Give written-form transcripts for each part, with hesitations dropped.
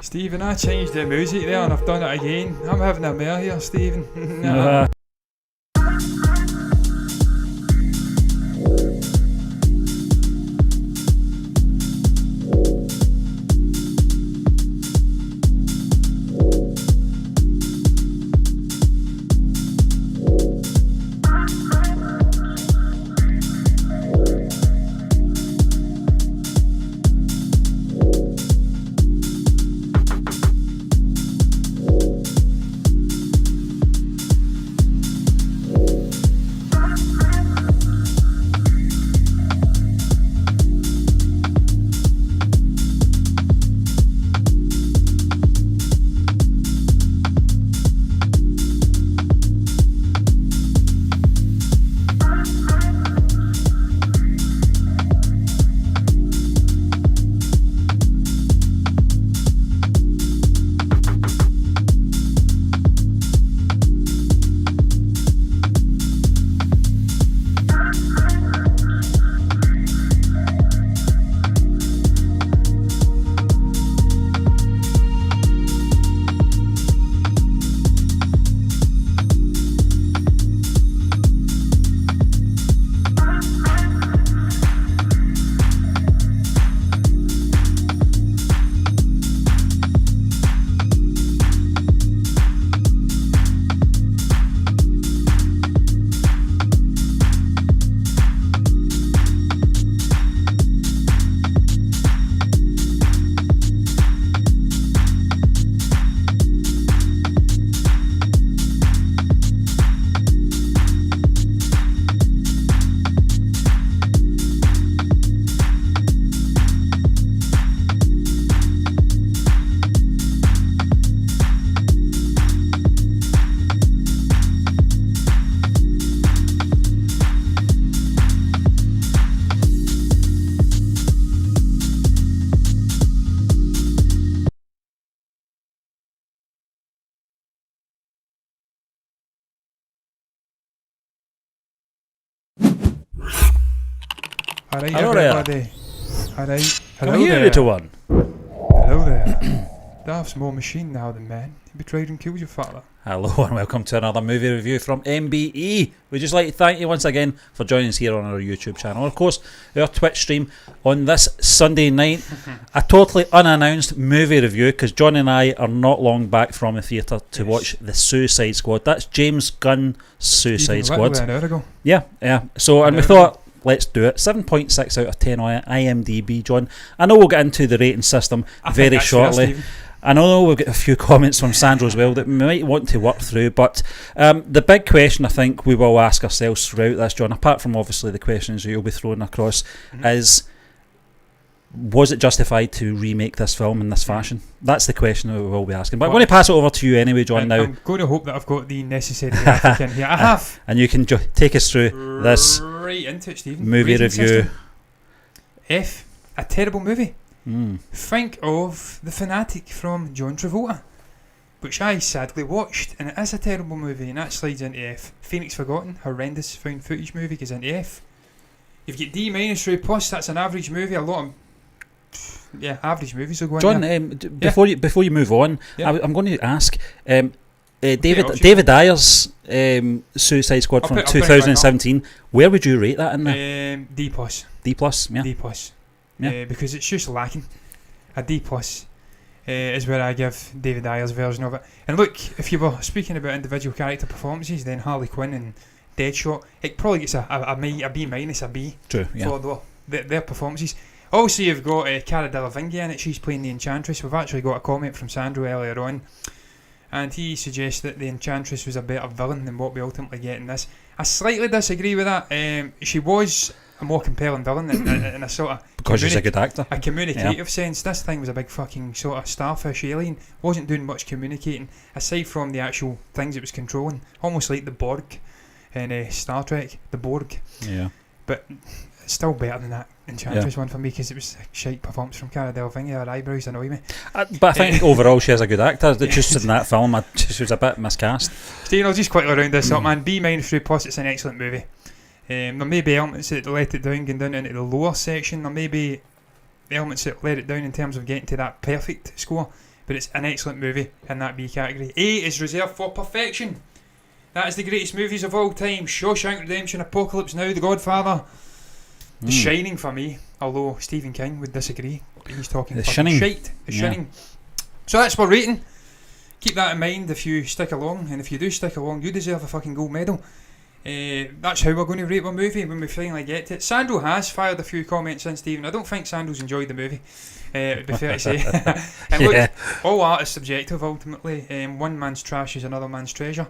Stephen, I changed the music there and I've done it again. I'm having a mare here, Stephen. Alright, Hello everybody. Alright. Hello Come here, there. little one. Hello there. Daft's more machine now than man. He betrayed and killed your father. Hello and welcome to another movie review from MBE. We'd just like to thank you once again for joining us here on our YouTube channel. Of course, our Twitch stream on this Sunday night. A totally unannounced movie review because John and I are not long back from the theatre to watch The Suicide Squad. That's James Gunn's Suicide Squad. An hour ago. Yeah. So, and we thought, let's do it. 7.6 out of 10 on IMDb, John. I know we'll get into the rating system very shortly. I know we've got a few comments from Sandro as well that we might want to work through, but the big question I think we will ask ourselves throughout this, John, apart from obviously the questions you'll be throwing across, is was it justified to remake this film in this fashion? That's the question that we will be asking. But I'm going to pass it over to you anyway, John, now. I'm going to hope that I've got the necessary graphic in here. I have. And you can take us through this right into it, Stephen. movie Rating review. system. F. A terrible movie. Mm. Think of The Fanatic from John Travolta, which I sadly watched, and it is a terrible movie, and that slides into F. Phoenix Forgotten, horrendous found footage movie, goes into F. You've got D minus through plus, that's an average movie. A lot of average movies will go in John, there. before you move on, I'm going to ask David option. Ayer's Suicide Squad from I'll put it 2017. Where would you rate that in there? D plus. D plus, yeah. D plus. Yeah. Because it's just lacking. A D plus is where I give David Ayer's version of it. And look, if you were speaking about individual character performances, then Harley Quinn and Deadshot, it probably gets a B minus, a B. True, yeah. For their performances. Also, you've got Cara Delevingne in it. She's playing the Enchantress. We've actually got a comment from Sandro earlier on, and he suggests that the Enchantress was a better villain than what we ultimately get in this. I slightly disagree with that. She was a more compelling villain in a sort of Because she's a good actor. a communicative sense. This thing was a big fucking sort of starfish alien. Wasn't doing much communicating aside from the actual things it was controlling. Almost like the Borg in Star Trek, the Borg. Yeah. But it's still better than that Enchantress one for me because it was a shite performance from Cara Delevingne. Her eyebrows annoy me. But I think overall she is a good actor. Just in that film, she was a bit miscast. Steve, I'll just quickly round this up, man. B minus through plus. It's an excellent movie. There may be elements that let it down, going down into the lower section. There may be elements that let it down in terms of getting to that perfect score. but it's an excellent movie in that B category. A is reserved for perfection. That is the greatest movies of all time. Shawshank Redemption, Apocalypse Now, The Godfather, The Shining for me, although Stephen King would disagree. He's talking The fucking Shining. shite. The Shining. So that's my rating. Keep that in mind if you stick along, and if you do stick along, you deserve a fucking gold medal. That's how we're going to rate our movie when we finally get to it. Sandro has fired a few comments in, Stephen. I don't think Sandro's enjoyed the movie, to be fair to say. And look, all art is subjective ultimately. One man's trash is another man's treasure.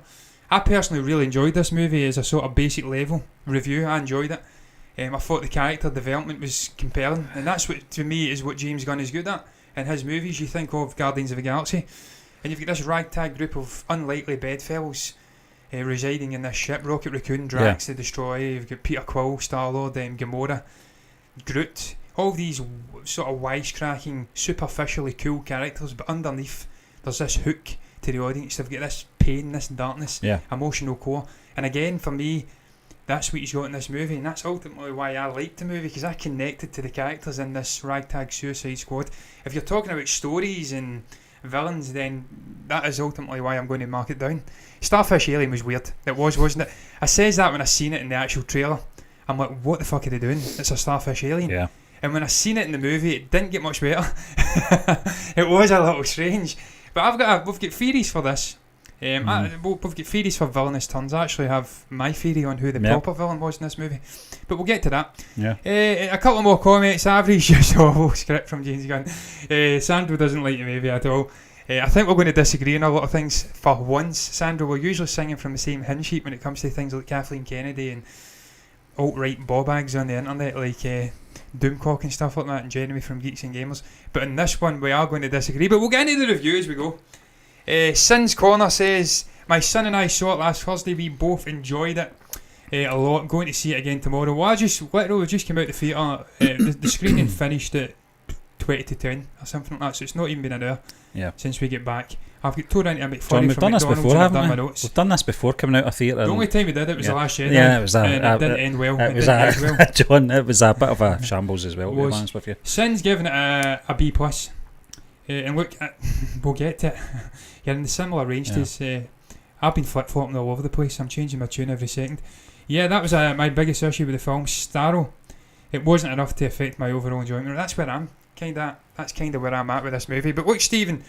I personally really enjoyed this movie as a sort of basic level review. I enjoyed it. I thought the character development was compelling, and that's what, to me, is what James Gunn is good at in his movies. You think of Guardians of the Galaxy, and you've got this ragtag group of unlikely bedfellows residing in this ship. Rocket Raccoon, Drax the Destroyer, you've got Peter Quill, Star-Lord, Gamora, Groot, all these sort of wisecracking, superficially cool characters, but underneath there's this hook to the audience. They've got this pain, this darkness, emotional core, and again, for me, that's what he's got in this movie, and that's ultimately why I liked the movie, because I connected to the characters in this ragtag Suicide Squad. If you're talking about stories and villains, then that is ultimately why I'm going to mark it down. Starfish Alien was weird. It was, wasn't it? I says that when I seen it in the actual trailer. I'm like, what the fuck are they doing? It's a Starfish Alien. Yeah. And when I seen it in the movie, it didn't get much better. It was a little strange. But we've got theories for this. We've got theories for villainous turns. I actually have my theory on who the proper villain was in this movie, but we'll get to that. A couple more comments. Average use of script from James Gunn. Sandro doesn't like the movie at all. I think we're going to disagree on a lot of things for once. Sandro, we're usually singing from the same hymn sheet when it comes to things like Kathleen Kennedy and alt-right bawbags on the internet, like Doomcock and stuff like that, and Jeremy from Geeks and Gamers. But in this one, we are going to disagree, but we'll get into the review as we go. Sin's Corner says, my son and I saw it last Thursday. We both enjoyed it a lot. Going to see it again tomorrow. Well, we just came out the theatre. The screening finished at 20 to 10 or something like that, so it's not even been an hour since we get back. I've got tore into a McFlurry John, we've from done this McDonald's before, and I've haven't done we? my notes. We've done this before coming out of theatre. The only time we did it was the last Jedi. Yeah, it was and it didn't end well. John, it was a bit of a shambles as well, to be honest with you. Sin's giving it a B+. And look, we'll get to it. You're in the similar range to us. I've been flip-flopping all over the place. I'm changing my tune every second. Yeah, that was my biggest issue with the film. Starro, it wasn't enough to affect my overall enjoyment. That's where I'm that's kind of where I'm at with this movie. But look, Stephen,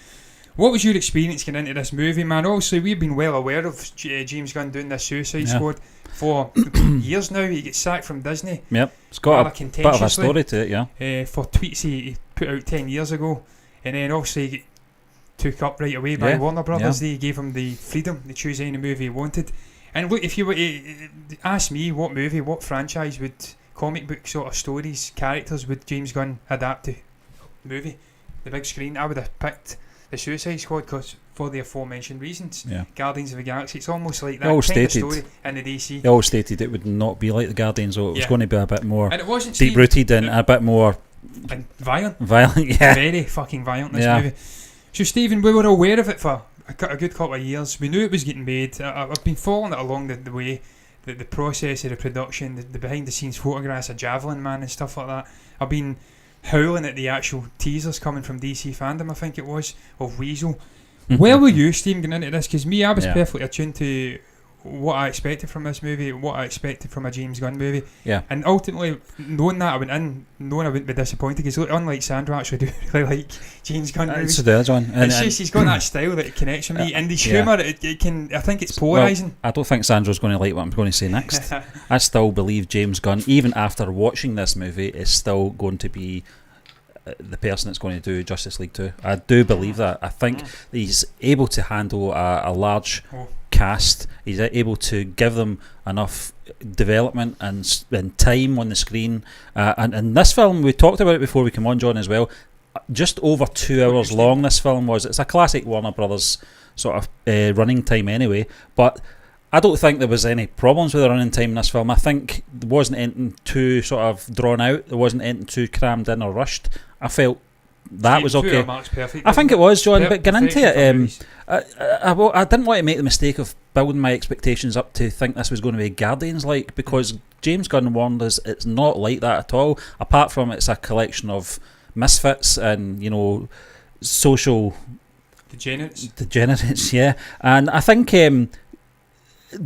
what was your experience getting into this movie, man? Obviously, we've been well aware of James Gunn doing this Suicide Squad for years now. He gets sacked from Disney. Yep, it's got a bit of a story to it, for tweets he put out 10 years ago. And then obviously he took up right away by Warner Brothers. They gave him the freedom to choose any movie he wanted. And look, if you were to ask me what movie, what franchise would comic book sort of stories, characters would James Gunn adapt to movie, the big screen, I would have picked the Suicide Squad, because for the aforementioned reasons. Guardians of the Galaxy, it's almost like that kind of story in the DC. They all stated it would not be like the Guardians, so it was going to be a bit more deep-rooted and a bit more and violent, very fucking violent, this movie. So Stephen, we were aware of it for a good couple of years. We knew it was getting made. I've been following it along the way, the process of the production, the behind the scenes photographs of Javelin Man and stuff like that. I've been howling at the actual teasers coming from DC Fandom, I think it was, of Weasel. Where were you, Stephen, getting into this? Because me, I was perfectly attuned to what I expected from this movie, what I expected from a James Gunn movie, and ultimately knowing that I wouldn't be disappointed, because unlike Sandra, I actually do really like James Gunn movies. It's just he's got that style that connects with me, and his humour, it can, I think it's polarising. Well, I don't think Sandra's going to like what I'm going to say next. I still believe James Gunn, even after watching this movie, is still going to be the person that's going to do Justice League 2. I do believe that. I think he's able to handle a large cast. He's able to give them enough development and time on the screen. And this film, we talked about it before we came on, John, as well. Just over 2 hours long this film was. It's a classic Warner Brothers sort of running time anyway, but I don't think there was any problems with the running time in this film. I think there wasn't anything too sort of drawn out. There wasn't anything too crammed in or rushed. I felt that was okay. I think it was, John. But getting into it, I didn't want to make the mistake of building my expectations up to think this was going to be Guardians-like, because James Gunn warned us it's not like that at all. Apart from it's a collection of misfits and, social Degenerates, yeah. And I think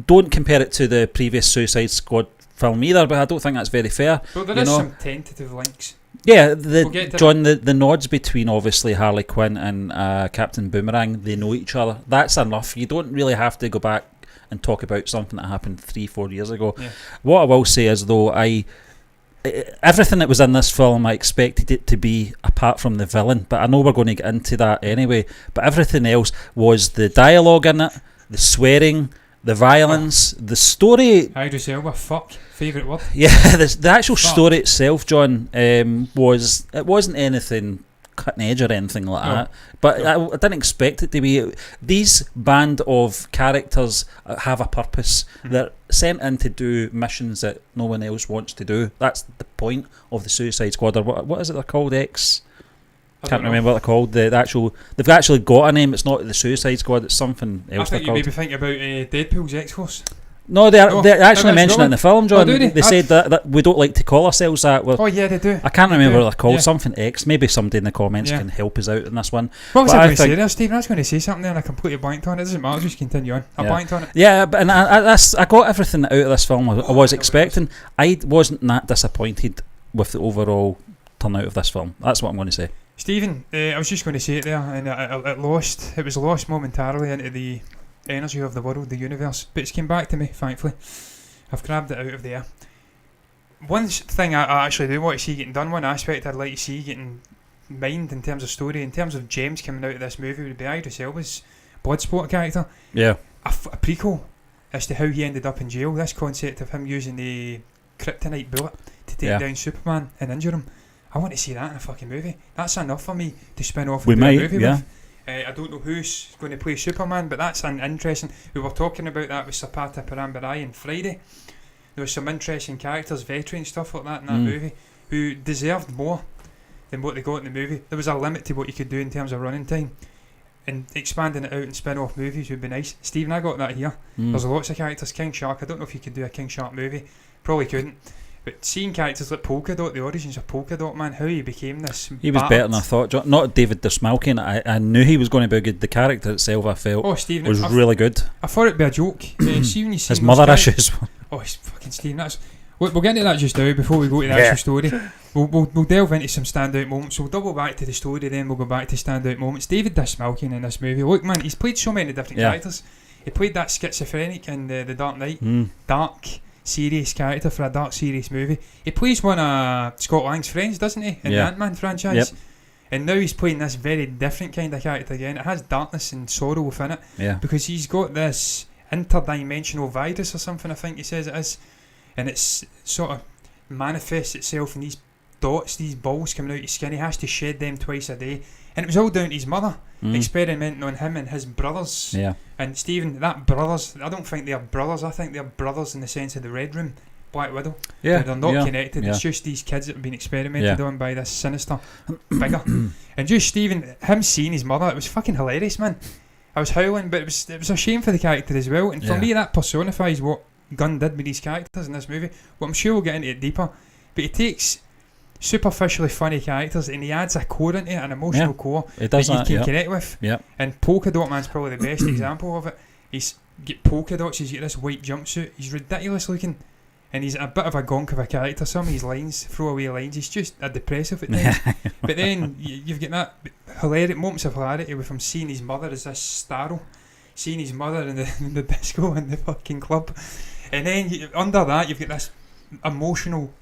don't compare it to the previous Suicide Squad film either, but I don't think that's very fair. But there is some tentative links. Yeah, the nods between obviously Harley Quinn and Captain Boomerang, they know each other. That's enough. You don't really have to go back and talk about something that happened 3-4 years ago. Yeah. What I will say is, though, everything that was in this film I expected it to be apart from the villain, but I know we're going to get into that anyway. But everything else was the dialogue in it, the swearing, the violence, the story. Idris Elba, fuck, favourite word. Yeah, the actual story itself, John, wasn't anything cutting edge or anything like that. But I didn't expect it to be. These band of characters have a purpose. They're sent in to do missions that no one else wants to do. That's the point of the Suicide Squad. Or what is it they're called? Can't remember what they're called. They've actually got a name. It's not the Suicide Squad. It's something else. I think you maybe think about Deadpool's X-Force. No, they actually mention it in the film, John. They said that we don't like to call ourselves that. Yeah, they do. I can't remember what they're called. Something X. Maybe somebody in the comments can help us out in this one. What was I going to say there, Stephen? I was going to say something there and I completely blanked on it. It doesn't matter, just continue on. I blanked on it. Yeah, but I got everything out of this film I was expecting. I wasn't that disappointed with the overall turnout of this film. That's what I'm going to say. Stephen, I was just going to say it there, and it was lost momentarily into the energy of the world, the universe, but it's came back to me, thankfully. I've grabbed it out of there. One thing I actually do want to see getting done, one aspect I'd like to see getting mined in terms of story, in terms of gems coming out of this movie, would be Idris Elba's Bloodsport character. Yeah. A prequel as to how he ended up in jail. This concept of him using the kryptonite bullet to take down Superman and injure him. I want to see that in a fucking movie. That's enough for me to spin off and do a movie with. I don't know who's going to play Superman, but that's an interesting. We were talking about that with Sapata Parambarai on Friday. There was some interesting characters, veteran stuff like that in that movie, who deserved more than what they got in the movie. There was a limit to what you could do in terms of running time, and expanding it out and spin-off movies would be nice. Stephen, I got that here. There's lots of characters. King Shark, I don't know if you could do a King Shark movie. Probably couldn't. But seeing characters like Polka Dot, the origins of Polka Dot Man, how he became this. He was better than I thought, John. Not David Dastmalchian. I knew he was going to be good. The character itself, I felt, Stephen, was really good. I thought it'd be a joke. See when you see his mother issues. Fucking Stephen, we'll get into that just now before we go to the actual story. We'll delve into some standout moments. We'll double back to the story, then we'll go back to standout moments. David Dastmalchian in this movie. Look, man, he's played so many different characters. He played that schizophrenic in the Dark Knight. Dark, serious character for a dark, serious movie. He plays one of Scott Lang's friends, doesn't he, in the Ant-Man franchise? Yep. And now he's playing this very different kind of character again. It has darkness and sorrow within it, because he's got this interdimensional virus or something, I think he says it is, and it's sort of manifests itself in these dots, these balls coming out his skin. He has to shed them twice a day, and it was all down to his mother experimenting on him and his brothers. And Stephen, that brothers, I don't think they're brothers. I think they're brothers in the sense of the Red Room, Black Widow. They're not connected. It's just these kids that have been experimented on by this sinister figure. And just Stephen, him seeing his mother, it was fucking hilarious, man. I was howling, but it was a shame for the character as well. And for me, that personifies what Gunn did with these characters in this movie. Well, I'm sure we'll get into it deeper, but he takes superficially funny characters and he adds a core into it, an emotional core that you can connect with. And Polka Dot Man's probably the best example of it. He's got polka dots, he's got this white jumpsuit, he's ridiculous looking, and he's a bit of a gonk of a character. Some of his lines, throwaway lines, he's just a depressive at times. But then you've got that hilarious moments of hilarity with him seeing his mother as this starro, seeing his mother in the disco in the fucking club, and then under that you've got this emotional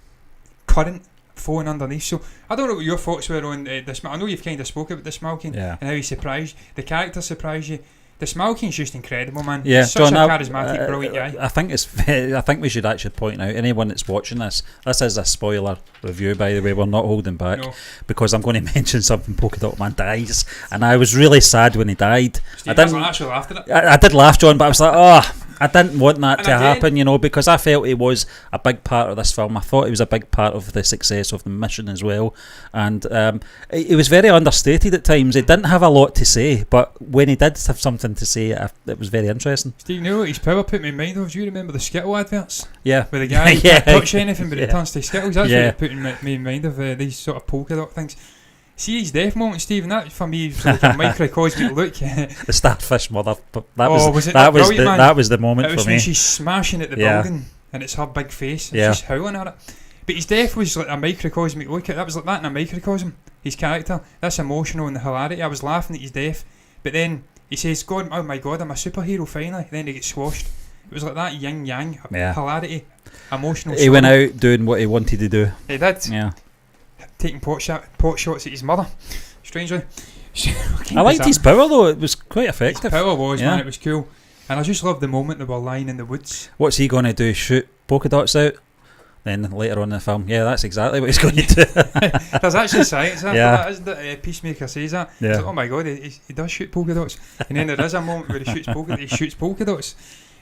current flowing underneath. So I don't know what your thoughts were on this. I know you've kind of spoke about Dastmalchian and how he surprised the character, surprised you. Dastmalchian's just incredible, man. He's such a charismatic, brilliant guy. I think we should actually point out, anyone that's watching this is a spoiler review, by the way. We're not holding back, because I'm going to mention something. Polka Dot Man dies, and I was really sad when he died. Steve, I actually laughed at it. I did laugh, John, but I was like, I didn't want that to happen, because I felt he was a big part of this film. I thought he was a big part of the success of the mission as well. And he was very understated at times. He didn't have a lot to say, but when he did have something to say, it was very interesting. Steve, you know what his power put me in mind of? Do you remember the Skittle adverts? Yeah. Where the guy can't touch anything but it turns to Skittles. That's what it put me in mind of these sort of polka dot things. See his death moment, Stephen. That for me was like a microcosmic look. The starfish mother. That that was the moment it was for when me. she's smashing at the building, and it's her big face. And she's howling at it. But his death was like a microcosmic look. That was like that in a microcosm. His character. That's emotional and the hilarity. I was laughing at his death, but then he says, "God, oh my God, I'm a superhero finally." And then he gets squashed. It was like that yin yang hilarity, emotional. He went out doing what he wanted to do. He did. Yeah. Taking pot shots at his mother. Strangely. I liked his power though. It was quite effective. His power was, man. It was cool. And I just loved the moment they were lying in the woods. What's he going to do? Shoot polka dots out? Then later on in the film, that's exactly what he's going to do. There's actually science after that, isn't it? Peacemaker says that. Yeah. It's like, oh my God, he does shoot polka dots. And then there is a moment where he shoots polka dots.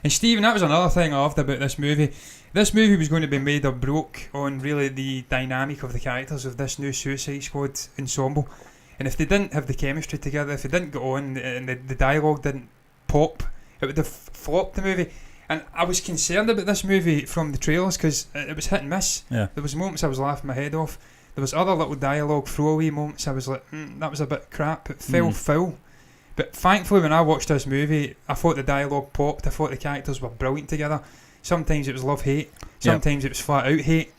And Stephen, that was another thing I loved about this movie. This movie was going to be made or broke on really the dynamic of the characters of this new Suicide Squad ensemble. And if they didn't have the chemistry together, if they didn't get on and the dialogue didn't pop, it would have flopped the movie. And I was concerned about this movie from the trailers because it was hit and miss. Yeah. There was moments I was laughing my head off. There was other little dialogue throwaway moments I was like, that was a bit crap. It fell foul. But thankfully when I watched this movie, I thought the dialogue popped. I thought the characters were brilliant together. Sometimes it was love-hate. Sometimes it was flat-out hate.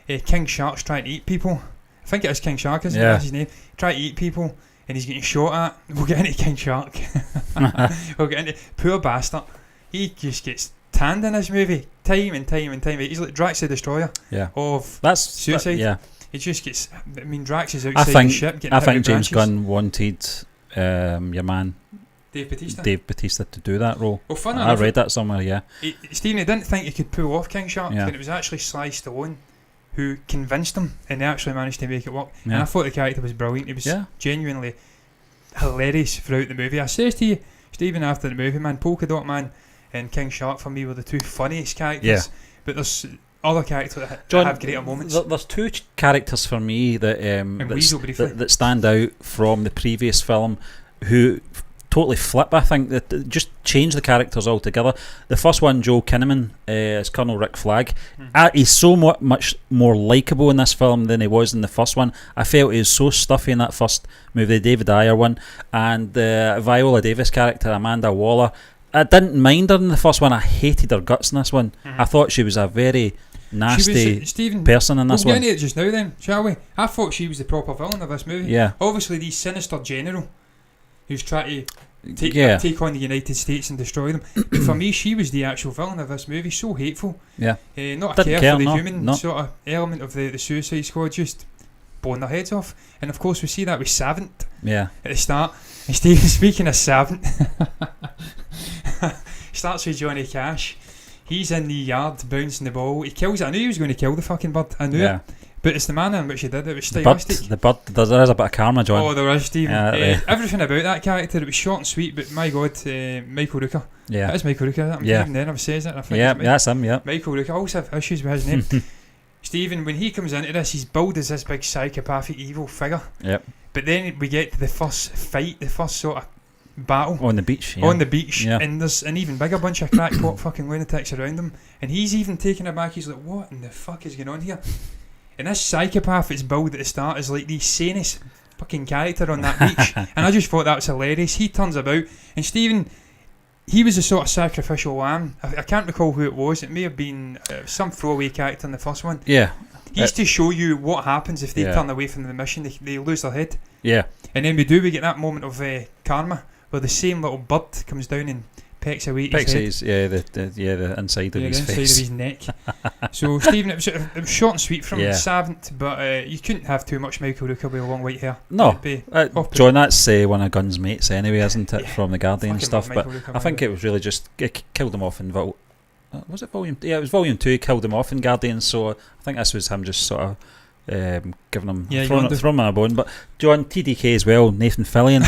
King Shark's trying to eat people. I think it is King Shark, isn't it? That's his name. Trying to eat people and he's getting shot at. We'll get into King Shark. We'll get into... Poor bastard. He just gets tanned in this movie. Time and time and time. He's like Drax the Destroyer of Suicide. He just gets... I mean, Drax is outside the ship getting I hit think with James branches. Gunn wanted your man Dave Bautista to do that role. Well, fun I enough, read that somewhere, Stephen, he didn't think he could pull off King Shark, Yeah. and it was actually Sly Stallone who convinced him, and they actually managed to make it work. And I thought the character was brilliant. He was genuinely hilarious throughout the movie. I says to you, Stephen, after the movie, man, Polka Dot Man and King Shark for me were the two funniest characters. Yeah. But there's other characters that John, have greater moments. There's two characters for me that that stand out from the previous film who totally flip. I think that just change the characters altogether. The first one, Joel Kinnaman, is Colonel Rick Flag. He's so much more likeable in this film than he was in the first one. I felt he was so stuffy in that first movie, the David Ayer one, and the Viola Davis character, Amanda Waller. I didn't mind her in the first one. I hated her guts in this one. I thought she was a very nasty person in this one. We'll get into it just now then, shall we? I thought she was the proper villain of this movie. Yeah. Obviously, the sinister general who's trying to take on the United States and destroy them. But for me, she was the actual villain of this movie. So hateful. Yeah. Not a care for the human sort of element of the Suicide Squad, just blowing their heads off. And of course, we see that with Savant at the start. And Stephen, speaking of Savant, starts with Johnny Cash. He's in the yard bouncing the ball. He kills it. I knew he was going to kill the fucking bird. I knew it. But it's the manner in which he did it. It was stylistic. The bird, there is a bit of karma, John. Oh, there is, Stephen. Everything about that character, it was short and sweet, but my God, Michael Rooker. Yeah. That is Michael Rooker. Even then, I've said it. I think that's him, Michael Rooker. I also have issues with his name. Stephen, when he comes into this, he's billed as this big psychopathic evil figure. Yep. But then we get to the first fight, the first sort of battle on the beach, and there's an even bigger bunch of crackpot fucking lunatics around him, and he's even taken aback. He's like, what in the fuck is going on here? And this psychopath that's billed at the start is like the sanest fucking character on that beach. And I just thought that was hilarious. He turns about, and Stephen, he was a sort of sacrificial lamb. I can't recall who it was. It may have been some throwaway character in the first one. He's to show you what happens if they turn away from the mission. They lose their head. And then we get that moment of karma where the same little bird comes down and pecks away his head. The inside of his face. The inside of his neck. So Stephen, it was short and sweet from Savant, but you couldn't have too much Michael Rooker with long white hair. No, John, that's one of Gunn's mates anyway, isn't it, from the Guardian stuff? But I think it was really just killed him off in was it volume? Yeah, it was volume 2. He killed him off in Guardians, so I think this was him just sort of giving him throwing him on a bone. But John, TDK as well, Nathan Fillion.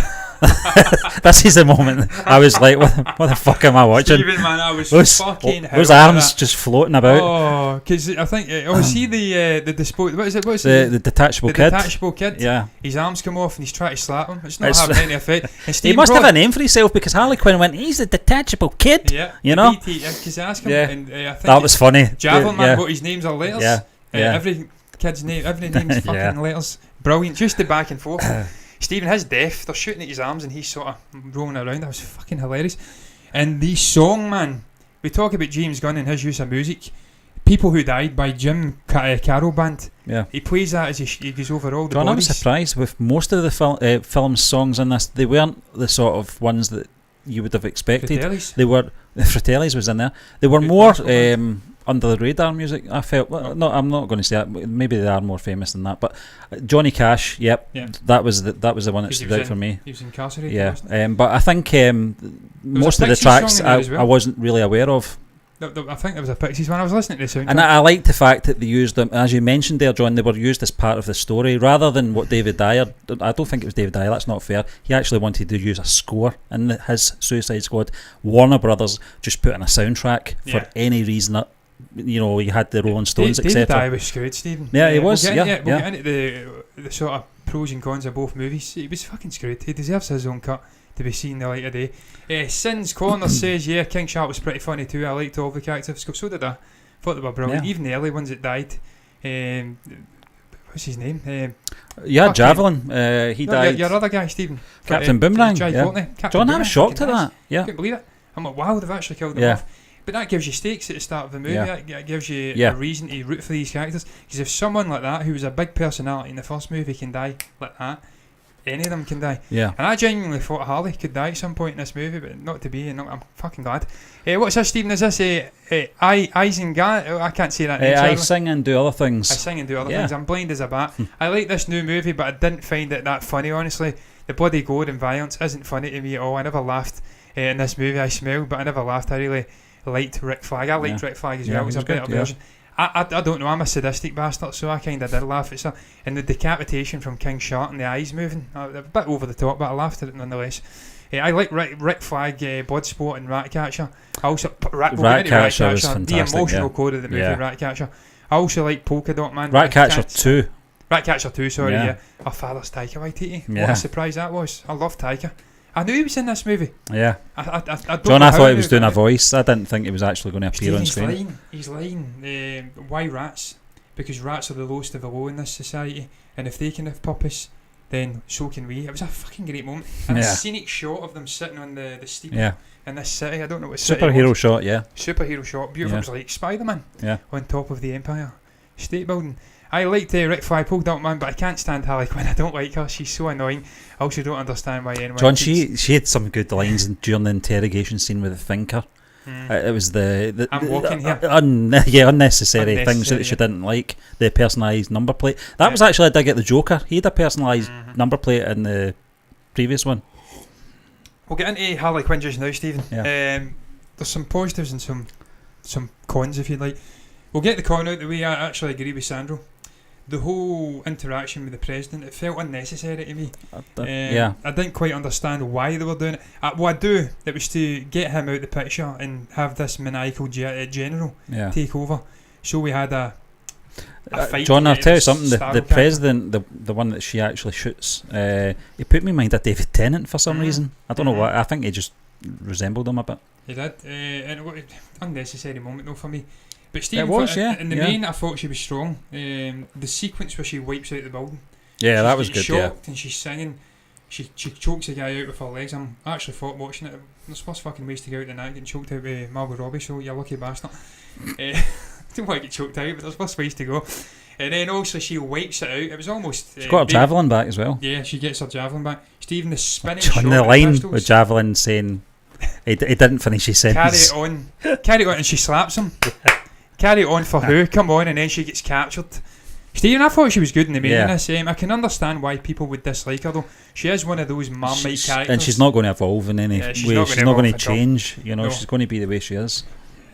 This is the moment I was like, what the fuck am I watching? Stephen, man, I was fucking those arms just floating about. Oh, because I think see the the detachable kid. The detachable kid. Yeah, his arms come off and he's trying to slap him. It's not having any effect. He must have a name for himself because Harley Quinn went, he's the detachable kid. Yeah, you know. Because ask him. And, I think that was funny. Javelin Man, but his names are letters. Every kid's name, every name's fucking letters. Brilliant, just the back and forth. Stephen, his death, they're shooting at his arms and he's sort of rolling around. That was fucking hilarious. And the song, man, we talk about James Gunn and his use of music. People Who Died by Jim Carroll Band. Yeah. He plays that as he goes over all the John, bodies. I was surprised with most of the film's songs in this. They weren't the sort of ones that you would have expected. Fratellis. They were the Fratellis was in there. They were more under the radar music. I felt. Well, no, I'm not going to say that. Maybe they are more famous than that. But Johnny Cash, yep, that was the one that stood out for me. He was incarcerated. Yeah, but I think most of the tracks I wasn't really aware of. I think there was a Pixies one. I was listening to the soundtrack. And I liked the fact that they used them, as you mentioned there, John, they were used as part of the story rather than what David Dyer. I don't think it was David Dyer, that's not fair. He actually wanted to use a score in his Suicide Squad. Warner Brothers just put in a soundtrack for any reason that, you had the Rolling Stones, etc. David Dyer was screwed, Stephen. Yeah, he was. We'll get into the sort of pros and cons of both movies. He was fucking screwed. He deserves his own cut to be seen the light of day. Sins Corner says, King Shark was pretty funny too. I liked all the characters. So did I. Thought they were brilliant. Even the early ones that died. What's his name? Javelin. He died. Your other guy, Stephen. Captain Boomerang. John, I was shocked at that. I couldn't believe it. I'm like, wow, they've actually killed him off. But that gives you stakes at the start of the movie. That gives you a reason to root for these characters. Because if someone like that, who was a big personality in the first movie, can die like that, any of them can die. Yeah. And I genuinely thought Harley could die at some point in this movie, but not to be, and I'm fucking glad. What's this, Stephen? Is this Isengard? I can't say that name. I sing and do other things. I sing and do other things. I'm blind as a bat. I like this new movie, but I didn't find it that funny, honestly. The bloody gore and violence isn't funny to me at all. I never laughed in this movie. I smiled, but I never laughed. I really liked Rick Flag. I liked Rick Flag as well. It was a better version. I don't know, I'm a sadistic bastard, so I kind of did laugh at some. And the decapitation from King Shark and the eyes moving, a bit over the top, but I laughed at it nonetheless. I like Rick Flag, Bloodsport and Ratcatcher. I also Ratcatcher was fantastic, the emotional core of the movie, Ratcatcher. I also like Polka Dot Man. Ratcatcher 2. Ratcatcher 2, sorry, Our father's Taika Waititi. What a surprise that was. I love Taika. I knew he was in this movie. Yeah. I John, I thought he was doing a voice. I didn't think he was actually going to appear on screen. He's lying. Why rats? Because rats are the lowest of the low in this society, and if they can have purpose, then so can we. It was a fucking great moment. And a scenic shot of them sitting on the steeple in this city. I don't know what city Superhero it was. shot, Superhero shot. Beautiful. It was like Spider-Man on top of the Empire State Building. I liked Rick Flag, Polka Dot Man, but I can't stand Harley Quinn. I don't like her. She's so annoying. I also don't understand why anyone... John, she had some good lines during the interrogation scene with the thinker. It was the I'm walking here. Unnecessary things that she didn't like. The personalised number plate. That was actually a dig at the Joker. He had a personalised number plate in the previous one. We'll get into Harley Quinn just now, Stephen. There's some positives and some cons, if you'd like. We'll get the con out the way. I actually agree with Sandro. The whole interaction with the president, it felt unnecessary to me. I didn't quite understand why they were doing it. What I do, it was to get him out the picture and have this maniacal general take over. So we had a fight. John, I'll tell you something. The president, the one that she actually shoots, he put me in mind of David Tennant for some reason. I don't know why. I think he just resembled him a bit. He did. And unnecessary moment though for me. But Stephen, in the main, I thought she was strong. The sequence where she wipes out the building. Yeah, that was good. Shocked and she's singing. She chokes the guy out with her legs. I actually thought watching it. There's worse fucking ways to get out than that. Getting choked out with Margot Robbie. So you're lucky bastard. Don't want to get choked out, but there's worse ways to go. And then also she wipes it out. It was almost. She's got her javelin back as well. Yeah, she gets her javelin back. Stephen, the spinning shot. On the line with Javelin saying he didn't finish his sentence. Carry it on, and she slaps him. Carry it on for who? Come on, and then she gets captured. Stephen, I thought she was good in the main in this. I can understand why people would dislike her though. She is one of those Marmite characters. And she's not going to evolve in any way. She's not going to change. She's going to be the way she is.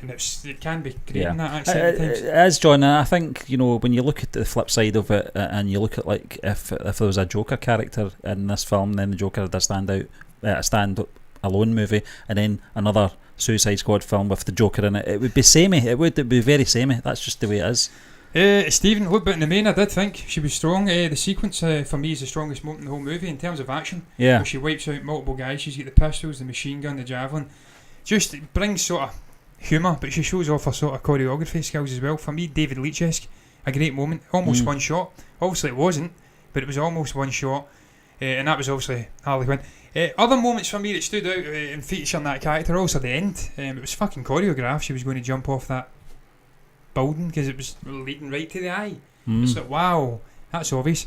And it can be great in that accent at times. As John, I think, when you look at the flip side of it and you look at like if there was a Joker character in this film, then the Joker had a stand-alone movie, and then another Suicide Squad film with the Joker in it, it would be samey. It'd be very samey. That's just the way it is. Stephen, look, but in the main, I did think she was strong. The sequence for me is the strongest moment in the whole movie in terms of action. Yeah. Where she wipes out multiple guys. She's got the pistols, the machine gun, the javelin. Just brings sort of humour, but she shows off her sort of choreography skills as well. For me, David Leitch-esque a great moment, almost one shot. Obviously it wasn't, but it was almost one shot, and that was obviously Harley Quinn. Other moments for me that stood out in featuring that character, also the end. It was fucking choreographed. She was going to jump off that building because it was leading right to the eye. It's like, wow, that's obvious.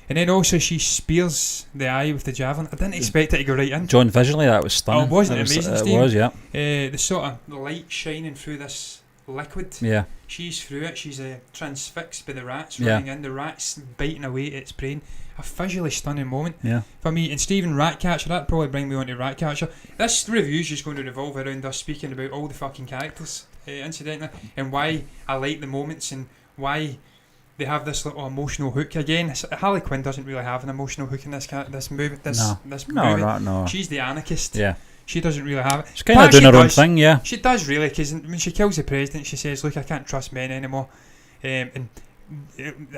And then also she spears the eye with the javelin. I didn't expect it to go right in. John, visually that was stunning. Oh, wasn't it amazing, Steve? It was, yeah. The sort of light shining through this liquid. Yeah. She's through it. She's transfixed by the rats running in. The rats biting away at its brain. A visually stunning moment for me. And Stephen Ratcatcher, that'd probably bring me on to Ratcatcher. This review's just going to revolve around us speaking about all the fucking characters, incidentally, and why I like the moments and why they have this little emotional hook. Again, Harley Quinn doesn't really have an emotional hook in this movie. No. She's the anarchist. Yeah. She doesn't really have it. She's kind of doing her own thing, yeah. She does really, because when she kills the president, she says, "Look, I can't trust men anymore, and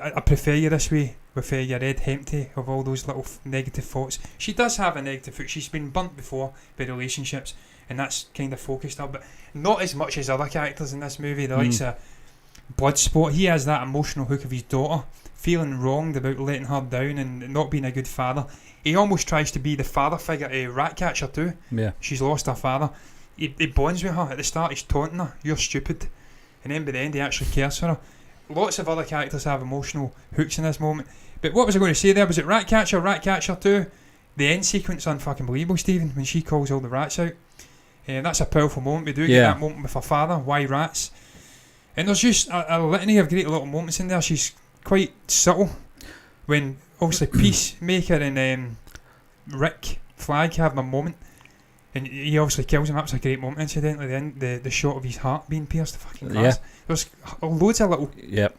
I prefer you this way with your head empty of all those little negative thoughts." She does have a negative hook. She's been burnt before by relationships, and that's kind of focused her, but not as much as other characters in this movie. The likes of Bloodsport, he has that emotional hook of his daughter feeling wronged about letting her down and not being a good father. He almost tries to be the father figure to Ratcatcher too. Yeah. She's lost her father. He bonds with her. At the start he's taunting her, "You're stupid," and then by the end he actually cares for her. Lots of other characters have emotional hooks in this moment. But what was I going to say there? Was it Ratcatcher 2? The end sequence unfucking believable, Stephen, when she calls all the rats out. That's a powerful moment. We do get that moment with her father. Why rats? And there's just a litany of great little moments in there. She's quite subtle. When obviously Peacemaker and Rick Flag have a moment, and he obviously kills him. That was a great moment, incidentally. The shot of his heart being pierced, the fucking glass. There's loads of little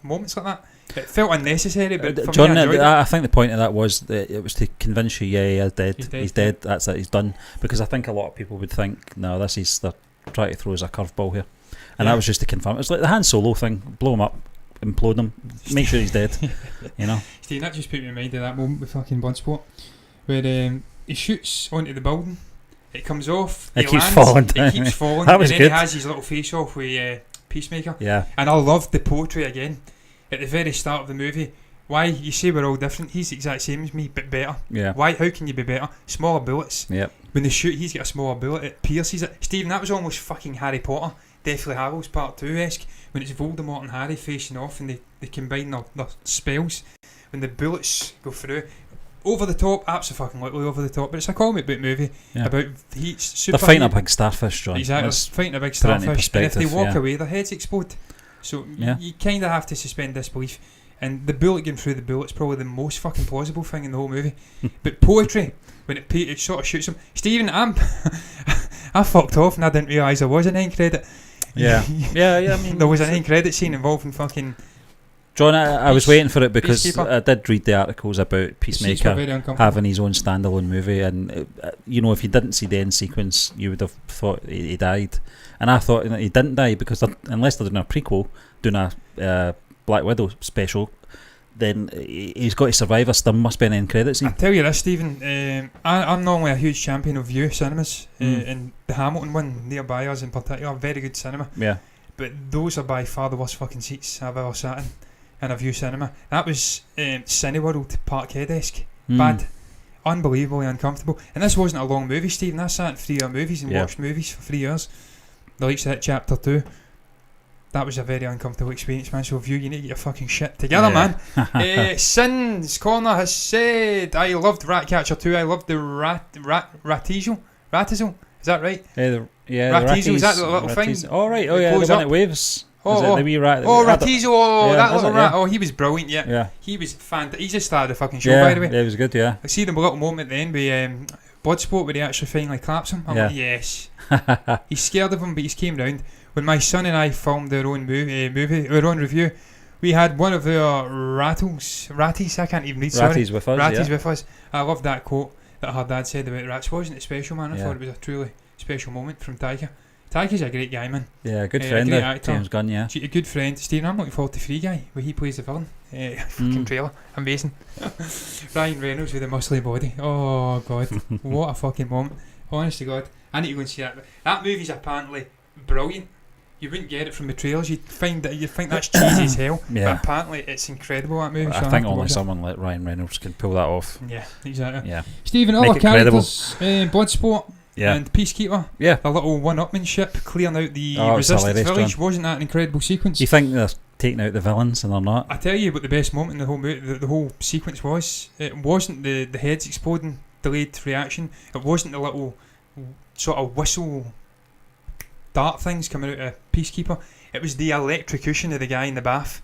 moments like that. It felt unnecessary, but for John, me, I think the point of that was that it was to convince you, he's dead. He's dead. That's it. He's done. Because I think a lot of people would think, no, they're trying to throw us a curveball here. And that was just to confirm. It's like the Han Solo thing. Blow him up, implode him, make sure he's dead. You know. Steve, that just put me in mind of that moment with fucking Bloodsport, where he shoots onto the building. It comes off. It keeps falling down. It keeps falling. That was and then good. He has his little face off with Peacemaker. Yeah. And I loved the poetry again at the very start of the movie. Why you say we're all different? He's the exact same as me, but better. Yeah. Why? How can you be better? Smaller bullets. Yep. When they shoot, he's got a smaller bullet. It pierces it. Stephen, that was almost fucking Harry Potter, Deathly Hallows Part 2-esque, when it's Voldemort and Harry facing off and they combine their spells. When the bullets go through, over the top, absolutely over the top. But it's a comic book movie about they're fighting a big starfish, John. Exactly, fighting a big starfish, and if they walk away, their heads explode. So you kind of have to suspend disbelief. And the bullet going through the bullet's probably the most fucking plausible thing in the whole movie. But poetry, when it sort of shoots him. Stephen, I fucked off and I didn't realise there was an end credit. Yeah. I mean, there was an end credit scene involving fucking John. I was waiting for it because I did read the articles about Peacemaker having his own standalone movie, and if you didn't see the end sequence, you would have thought he died. And I thought he didn't die because unless they're doing a prequel, doing a Black Widow special, then he's got to survive us. There must be an end credit scene. I'll tell you this, Stephen, I'm normally a huge champion of View cinemas, and the Hamilton one nearby us in particular, very good cinema. Yeah. But those are by far the worst fucking seats I've ever sat in a View cinema. That was Cineworld Parkhead-esque. Bad. Unbelievably uncomfortable. And this wasn't a long movie, Stephen. I sat in 3 hour movies and watched movies for 3 years. The likes of that Chapter 2. That was a very uncomfortable experience, man. So View, you need to get your fucking shit together, man. Sins Corner has said, I loved Ratcatcher 2. I loved the Ratizel. Is that right? Ratizel, is that the little thing? Oh, right. Oh, yeah, the one that waves. The wee rat. Ratizel. That little rat. Oh, he was brilliant, yeah. He was fantastic. He just started the fucking show, by the way. Yeah, it was good, yeah. I see the little moment at the end with Bloodsport where he actually finally claps him. I'm like, yes. He's scared of him, but he's came round. When my son and I filmed our own our own review, we had one of our ratties, I can't even read, Ratties with us, Ratties with us. I loved that quote that her dad said about rats. Wasn't it special, man? I thought it was a truly special moment from Taika. Taika's a great guy, man. Yeah, good friend there, James Gunn, yeah. A good friend. Stephen, I'm looking forward to Free Guy, where he plays the villain. Fucking trailer. Amazing. Ryan Reynolds with a muscly body. Oh, God. What a fucking moment. Honest to God. I need to go and see that. That movie's apparently brilliant. You wouldn't get it from the trailers. You'd think that's cheesy as hell. Yeah. But apparently it's incredible, that movie. I think only someone like Ryan Reynolds can pull that off. Yeah, exactly. Yeah. Stephen, Make other it credible. characters, Bloodsport and Peacekeeper. Yeah. A little one-upmanship clearing out the it's resistance hilarious, village. John. Wasn't that an incredible sequence? You think they're taking out the villains and they're not? I tell you what the best moment in the whole movie, the whole sequence was. It wasn't the heads exploding, delayed reaction. It wasn't the little sort of whistle dart things coming out of Peacekeeper. It was the electrocution of the guy in the bath.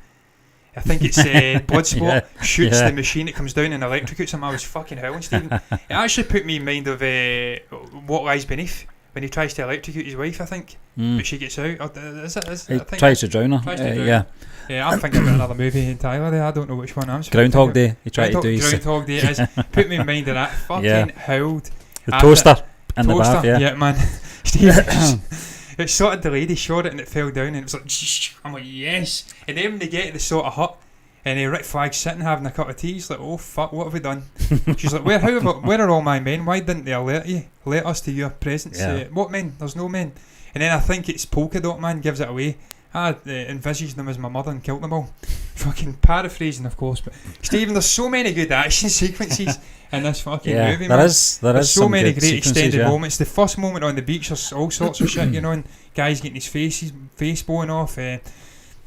I think it's Bloodsport shoots the machine, it comes down and electrocutes him. I was fucking howling, Stephen. It actually put me in mind of What Lies Beneath, when he tries to electrocute his wife, I think, but she gets out. He tries to drown her. Yeah, I'm thinking about another movie entirely. I don't know which one I'm Groundhog Day. He tried to do his Groundhog Day. It is. Put me in mind of that. Fucking howled. The toaster in the bath. Yeah, man. It sort of delayed. He shot it and it fell down, and it was like, I'm like, yes. And then when they get to the sort of hut, and Rick Flag's sitting having a cup of tea, he's like, oh fuck, what have we done? She's like, where are all my men? Why didn't they alert us to your presence? What men? There's no men. And then I think it's Polka Dot Man gives it away. I envisaged them as my mother and killed them all. Fucking paraphrasing, of course, but Stephen, there's so many good action sequences in this fucking movie, man. There's so many great extended moments. The first moment on the beach, there's all sorts of shit, and guys getting his face blowing off.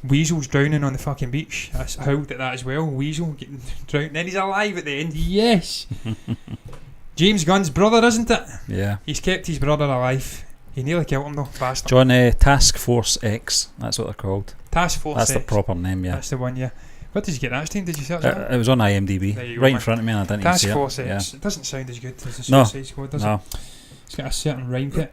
Weasel's drowning on the fucking beach. I howled at that as well. Weasel getting drowned, then he's alive at the end. Yes. James Gunn's brother, isn't it? Yeah. He's kept his brother alive. He nearly killed him though, bastard. John, Task Force X, that's what they're called. Task Force X. That's the proper name, yeah. That's the one, yeah. What did you get that, Steve? Did you search that? It was on IMDb, right in front of me, and I didn't Task even see Force it. X. It doesn't sound as good as the No. Suicide Squad, does it? It's got a certain rhyme to it.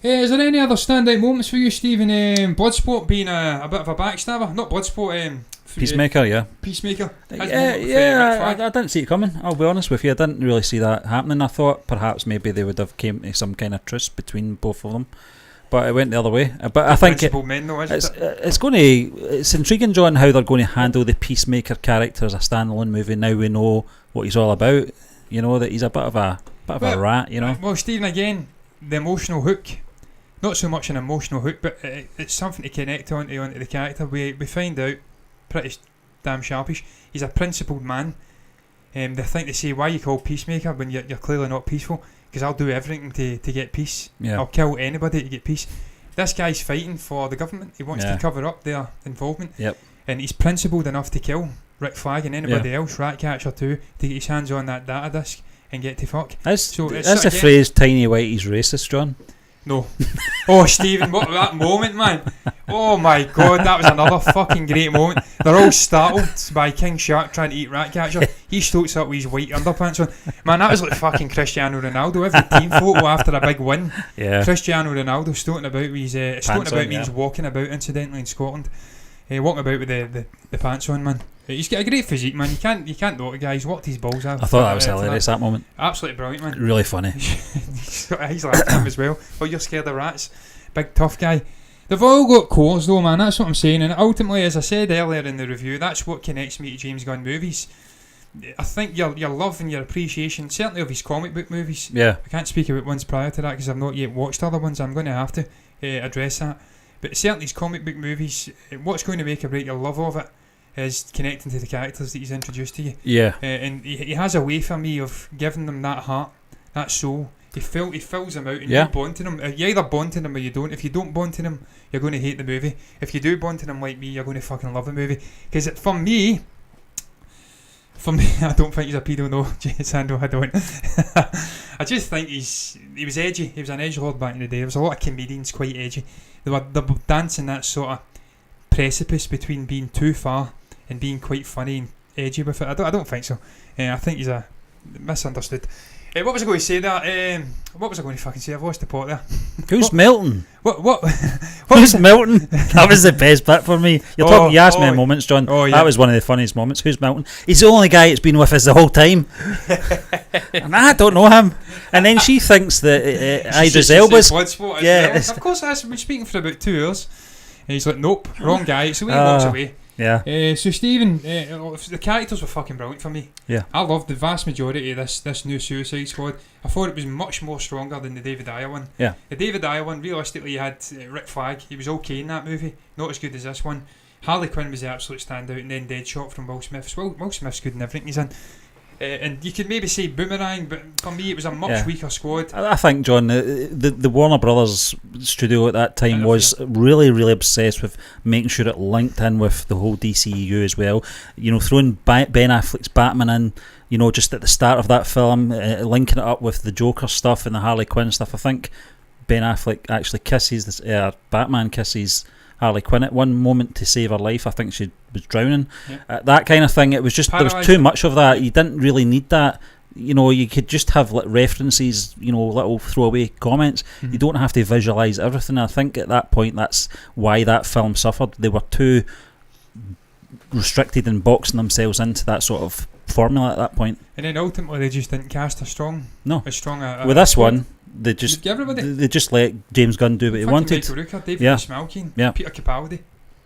Is there any other standout moments for you, Stephen? Bloodsport being a bit of a backstabber? Not Bloodsport, Peacemaker, yeah. Peacemaker. I didn't see it coming, I'll be honest with you. I didn't really see that happening. I thought perhaps maybe they would have came to some kind of truce between both of them, but it went the other way. But I think it's intriguing, John, how they're going to handle the Peacemaker character as a standalone movie. Now we know what he's all about. You know that he's a bit of a rat. You know. Well, Stephen, again, the emotional hook. Not so much an emotional hook, but it's something to connect onto the character. We find out pretty damn sharpish. He's a principled man. They think they say, why you call Peacemaker when you're clearly not peaceful? Because I'll do everything to get peace. Yeah. I'll kill anybody to get peace. This guy's fighting for the government. He wants to cover up their involvement. Yep. And he's principled enough to kill Rick Flag and anybody else, Ratcatcher too, to get his hands on that data disc and get to fuck. That's the phrase, tiny whitey's racist, John. No. Oh, Stephen, what that moment, man. Oh my god, that was another fucking great moment. They're all startled by King Shark trying to eat Ratcatcher. He stoats up with his white underpants on. Man, that was like fucking Cristiano Ronaldo. Every team photo after a big win. Yeah. Cristiano Ronaldo stoating about with his means walking about, incidentally, in Scotland. Walking about with the pants on, man. He's got a great physique, man. You can't know the guy. He's worked his balls out. I thought that was hilarious, that moment. Absolutely brilliant, man. Really funny. He's laughing at him as well. Oh, you're scared of rats. Big tough guy. They've all got cores though, man. That's what I'm saying. And ultimately, as I said earlier in the review, that's what connects me to James Gunn movies. I think your love and your appreciation, certainly of his comic book movies. Yeah. I can't speak about ones prior to that because I've not yet watched other ones. I'm going to have to address that. But certainly his comic book movies, what's going to make or break your love of it is connecting to the characters that he's introduced to you. Yeah. And he has a way for me of giving them that heart, that soul. He fills them out and you bond to them. You either bond to them or you don't. If you don't bond to them, you're going to hate the movie. If you do bond to them like me, you're going to fucking love the movie. Because for me, I don't think he's a pedo, no, Sandro, I don't. I just think he was edgy. He was an edgelord back in the day. There was a lot of comedians quite edgy. They were dancing that sort of precipice between being too far and being quite funny and edgy with it. I don't think so. I think he's a misunderstood. What was I going to say there? What was I going to fucking say? I've lost the plot there. Who's Milton? What Who's Milton? That was the best bit for me. You asked me in moments, John. Oh, yeah. That was one of the funniest moments. Who's Milton? He's the only guy that's been with us the whole time. And I don't know him. And then she thinks that Idris Elba's... Yeah. Of course, I've been speaking for about 2 hours. And he's like, nope, wrong guy. So he walks away. Yeah. So Stephen, the characters were fucking brilliant for me. Yeah. I loved the vast majority of this new Suicide Squad. I thought it was much more stronger than the David Ayer one. Yeah. The David Ayer one, realistically, you had Rick Flag. He was okay in that movie, not as good as this one. Harley Quinn was the absolute standout, and then Deadshot from Will Smith. Will Smith's good in everything he's in. And you could maybe say Boomerang, but for me it was a much weaker squad. I think, John, the Warner Brothers studio at that time was really, really obsessed with making sure it linked in with the whole DCEU as well. You know, throwing Ben Affleck's Batman in, you know, just at the start of that film, linking it up with the Joker stuff and the Harley Quinn stuff. I think Ben Affleck actually kisses Batman kisses Harley Quinn at one moment to save her life. I think she was drowning. That kind of thing. It was just, there was too much of that. You didn't really need that. You know, you could just have references, you know, little throwaway comments. You don't have to visualise everything. I think at that point that's why that film suffered. They were too restricted in boxing themselves into that sort of formula at that point. And then ultimately they just didn't cast as strong with this one. They just let James Gunn do what he wanted. Michael Rooker, David Schmalkin, Peter Capaldi,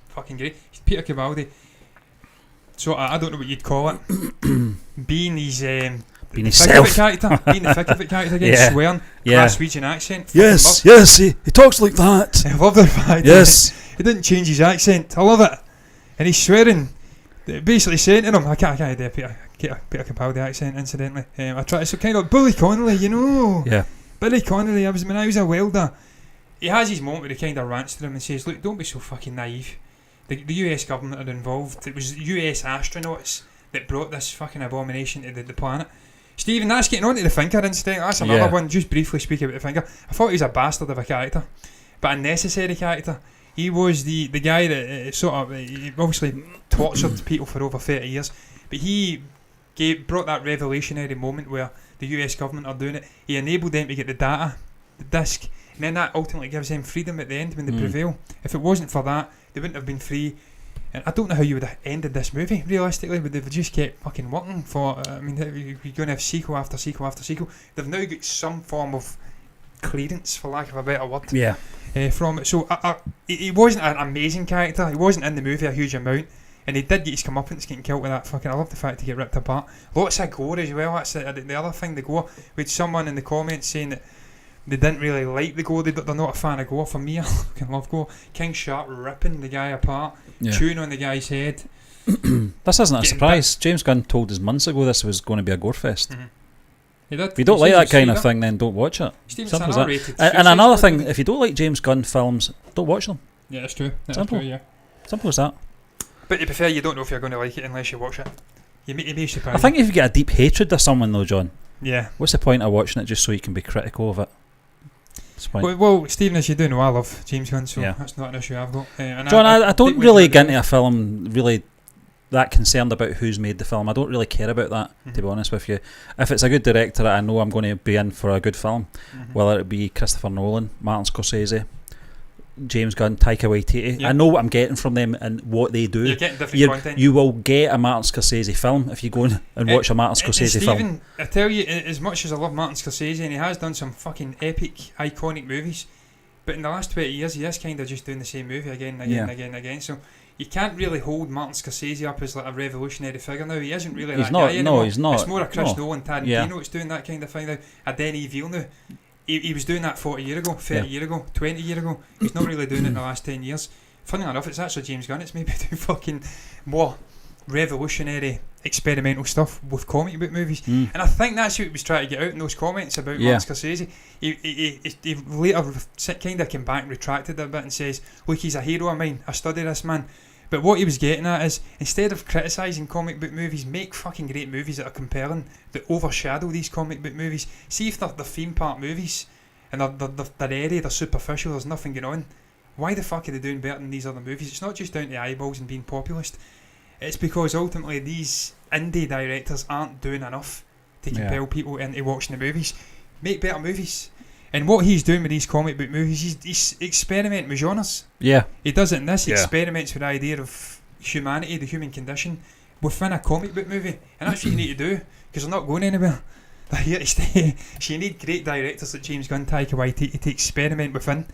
fucking great. Peter Capaldi. So I don't know what you'd call it. Being his being himself, being the thick of it character again, swearing, Glaswegian accent. Yes, he talks like that. I love the fact. Yes, he didn't change his accent. I love it, and he's swearing, basically saying to him, I can't do a Peter Capaldi accent. Incidentally, I try to kind of Billy Connolly, you know. Yeah. Billy Connolly, when I was a welder, he has his moment where he kind of rants to them and says, look, don't be so fucking naive. The US government are involved. It was US astronauts that brought this fucking abomination to the planet. Stephen, that's getting on to the Thinker incident. That's another one. Just briefly speak about the Thinker. I thought he was a bastard of a character, but a necessary character. He was the guy that he obviously tortured people for over 30 years, but he brought that revolutionary moment where the US government are doing it. He enabled them to get the data, the disc, and then that ultimately gives them freedom at the end when they prevail. If it wasn't for that, they wouldn't have been free. And I don't know how you would have ended this movie realistically, but they've just kept fucking working for. You're going to have sequel after sequel after sequel. They've now got some form of clearance, for lack of a better word, from it. So he wasn't an amazing character. He wasn't in the movie a huge amount. And he did get his comeuppance getting killed with that fucking. I love the fact he get ripped apart. Lots of gore as well. That's the other thing. The gore. We had someone in the comments saying that they didn't really like the gore. They're not a fan of gore. For me, I fucking love gore. King Shark ripping the guy apart, chewing on the guy's head. This isn't a surprise. James Gunn told us months ago this was going to be a gore fest. He did. If you don't like that kind of thing, then don't watch it. Simple as that. And another thing, if you don't like James Gunn films, don't watch them. Yeah, that's true. Simple. True, Simple as that. But to be fair, you don't know if you're going to like it unless you watch it. You may be surprised. I think if you get a deep hatred of someone though, John, what's the point of watching it just so you can be critical of it? Well, Stephen, as you do know, I love James Gunn, so that's not an issue I've got. John, I don't really get into a film really that concerned about who's made the film. I don't really care about that, to be honest with you. If it's a good director, I know I'm going to be in for a good film, whether it be Christopher Nolan, Martin Scorsese, James Gunn, Taika Waititi. I know what I'm getting from them and what they do. You're getting different content. You will get a Martin Scorsese film if you go and watch a Martin Scorsese film. Stephen, I tell you, as much as I love Martin Scorsese, and he has done some fucking epic, iconic movies, but in the last 20 years he is kind of just doing the same movie again and again. So you can't really hold Martin Scorsese up as like a revolutionary figure now. He isn't really that guy anymore. No, he's not. It's more a Chris Nolan, Tarantino that's doing that kind of thing now. A Denis Villeneuve. He was doing that 40 years ago, 30 years ago, 20 years ago. He's not really doing it in the last 10 years. Funny enough, it's actually James Gunn. It's maybe doing fucking more revolutionary, experimental stuff with comic book movies. And I think that's what he was trying to get out in those comments about Martin Scorsese. He later kind of came back and retracted a bit and says, look, he's a hero of mine. I study this man. But what he was getting at is, instead of criticising comic book movies, make fucking great movies that are compelling, that overshadow these comic book movies. See if they're theme park movies and they're airy, they're superficial, there's nothing going on. Why the fuck are they doing better than these other movies? It's not just down to eyeballs and being populist. It's because ultimately these indie directors aren't doing enough to compel people into watching the movies. Make better movies. And what he's doing with these comic book movies, he's experimenting with genres. Yeah. He does it in this. He experiments with the idea of humanity, the human condition, within a comic book movie. And that's what you need to do, because they're not going anywhere. They're here to stay. So you need great directors like James Gunn, Taika Waititi to experiment within.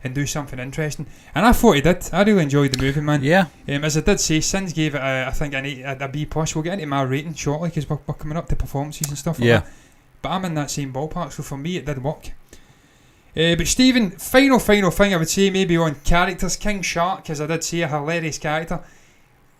and do something interesting. And I thought he did. I really enjoyed the movie, man. Yeah. As I did say, Sins gave it, I think, a B+. We'll get into my rating shortly because we're coming up to performances and stuff like that. But I'm in that same ballpark, so for me it did work. But Stephen, final thing I would say maybe on characters, King Shark, as I did say, a hilarious character.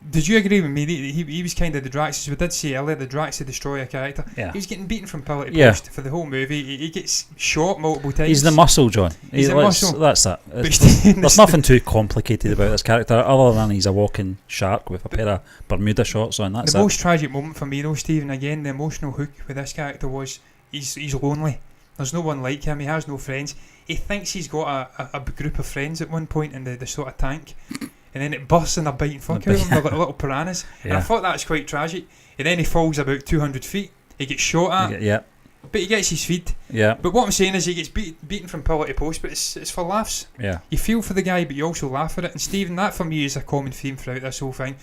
Did you agree with me? He was kind of the Drax, as we did say earlier, the Drax the Destroyer character. Yeah. He was getting beaten from pillar to post for the whole movie. He gets shot multiple times. He's the muscle, John. He's the muscle. That's it. There's nothing too complicated about this character other than he's a walking shark with a pair of Bermuda shorts on. That's the most tragic moment for me though, Stephen, again, the emotional hook with this character was he's lonely. There's no one like him. He has no friends. He thinks he's got a group of friends at one point in the sort of tank. And then it bursts and they're biting fuck out of him. They're like little piranhas. Yeah. And I thought that was quite tragic. And then he falls about 200 feet. He gets shot at. But he gets his feet. Yeah. But what I'm saying is he gets beaten from pillar to post, but it's for laughs. Yeah. You feel for the guy, but you also laugh at it. And Stephen, that for me is a common theme throughout this whole thing.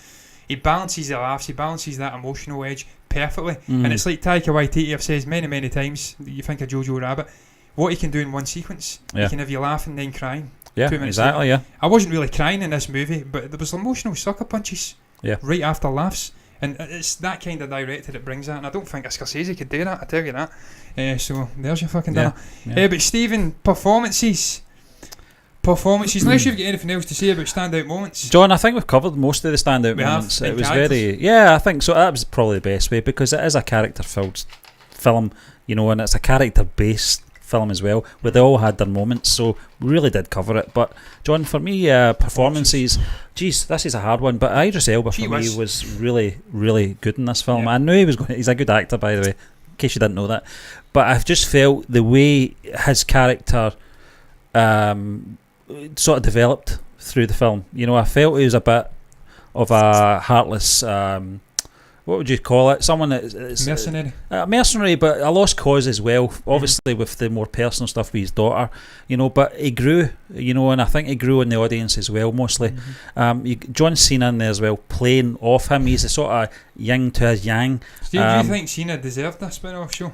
He balances the laughs. He balances that emotional edge perfectly. And it's like Taika Waititi have said many times. You think of Jojo Rabbit. What he can do in one sequence. Yeah. He can have you laughing then crying. Yeah, 2 minutes exactly. later. Yeah, I wasn't really crying in this movie, but there was emotional sucker punches. Yeah. Right after laughs, and it's that kind of director that brings that. And I don't think a Scorsese could do that. I tell you that. So there's your fucking dinner. Yeah. But Stephen, performances. Unless you've got anything else to say about standout moments, John, I think we've covered most of the standout moments. It was characters. I think so. That was probably the best way because it is a character-filled film, and it's a character-based film as well, where they all had their moments, so we really did cover it. But John, for me, performances, geez, this is a hard one, but Idris Elba for me was really, really good in this film. I knew he's a good actor, by the way, in case you didn't know that, but I've just felt the way his character sort of developed through the film. I felt he was a bit of a heartless, what would you call it? Someone that's mercenary. Mercenary, but a lost cause as well. Obviously, with the more personal stuff with his daughter, but he grew, and I think he grew in the audience as well, mostly. John Cena in there as well, playing off him. He's a sort of yin to his yang. Steve, do you think Cena deserved a spin-off show?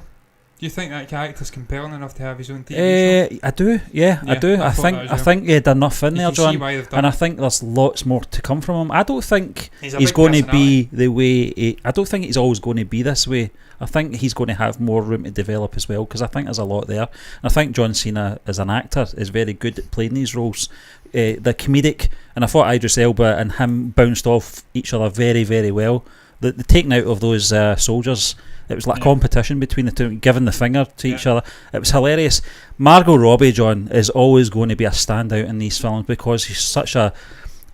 Do you think that character's compelling enough to have his own TV show? I do. I do. I think he had enough in there, John, and I think there's lots more to come from him. I don't think he's going to be the way. I don't think he's always going to be this way. I think he's going to have more room to develop as well, because I think there's a lot there. And I think John Cena as an actor is very good at playing these roles. The comedic, and I thought Idris Elba and him bounced off each other very, very well. The taking out of those soldiers, it was like a competition between the two, giving the finger to each other. It was hilarious. Margot Robbie, John, is always going to be a standout in these films because she's such a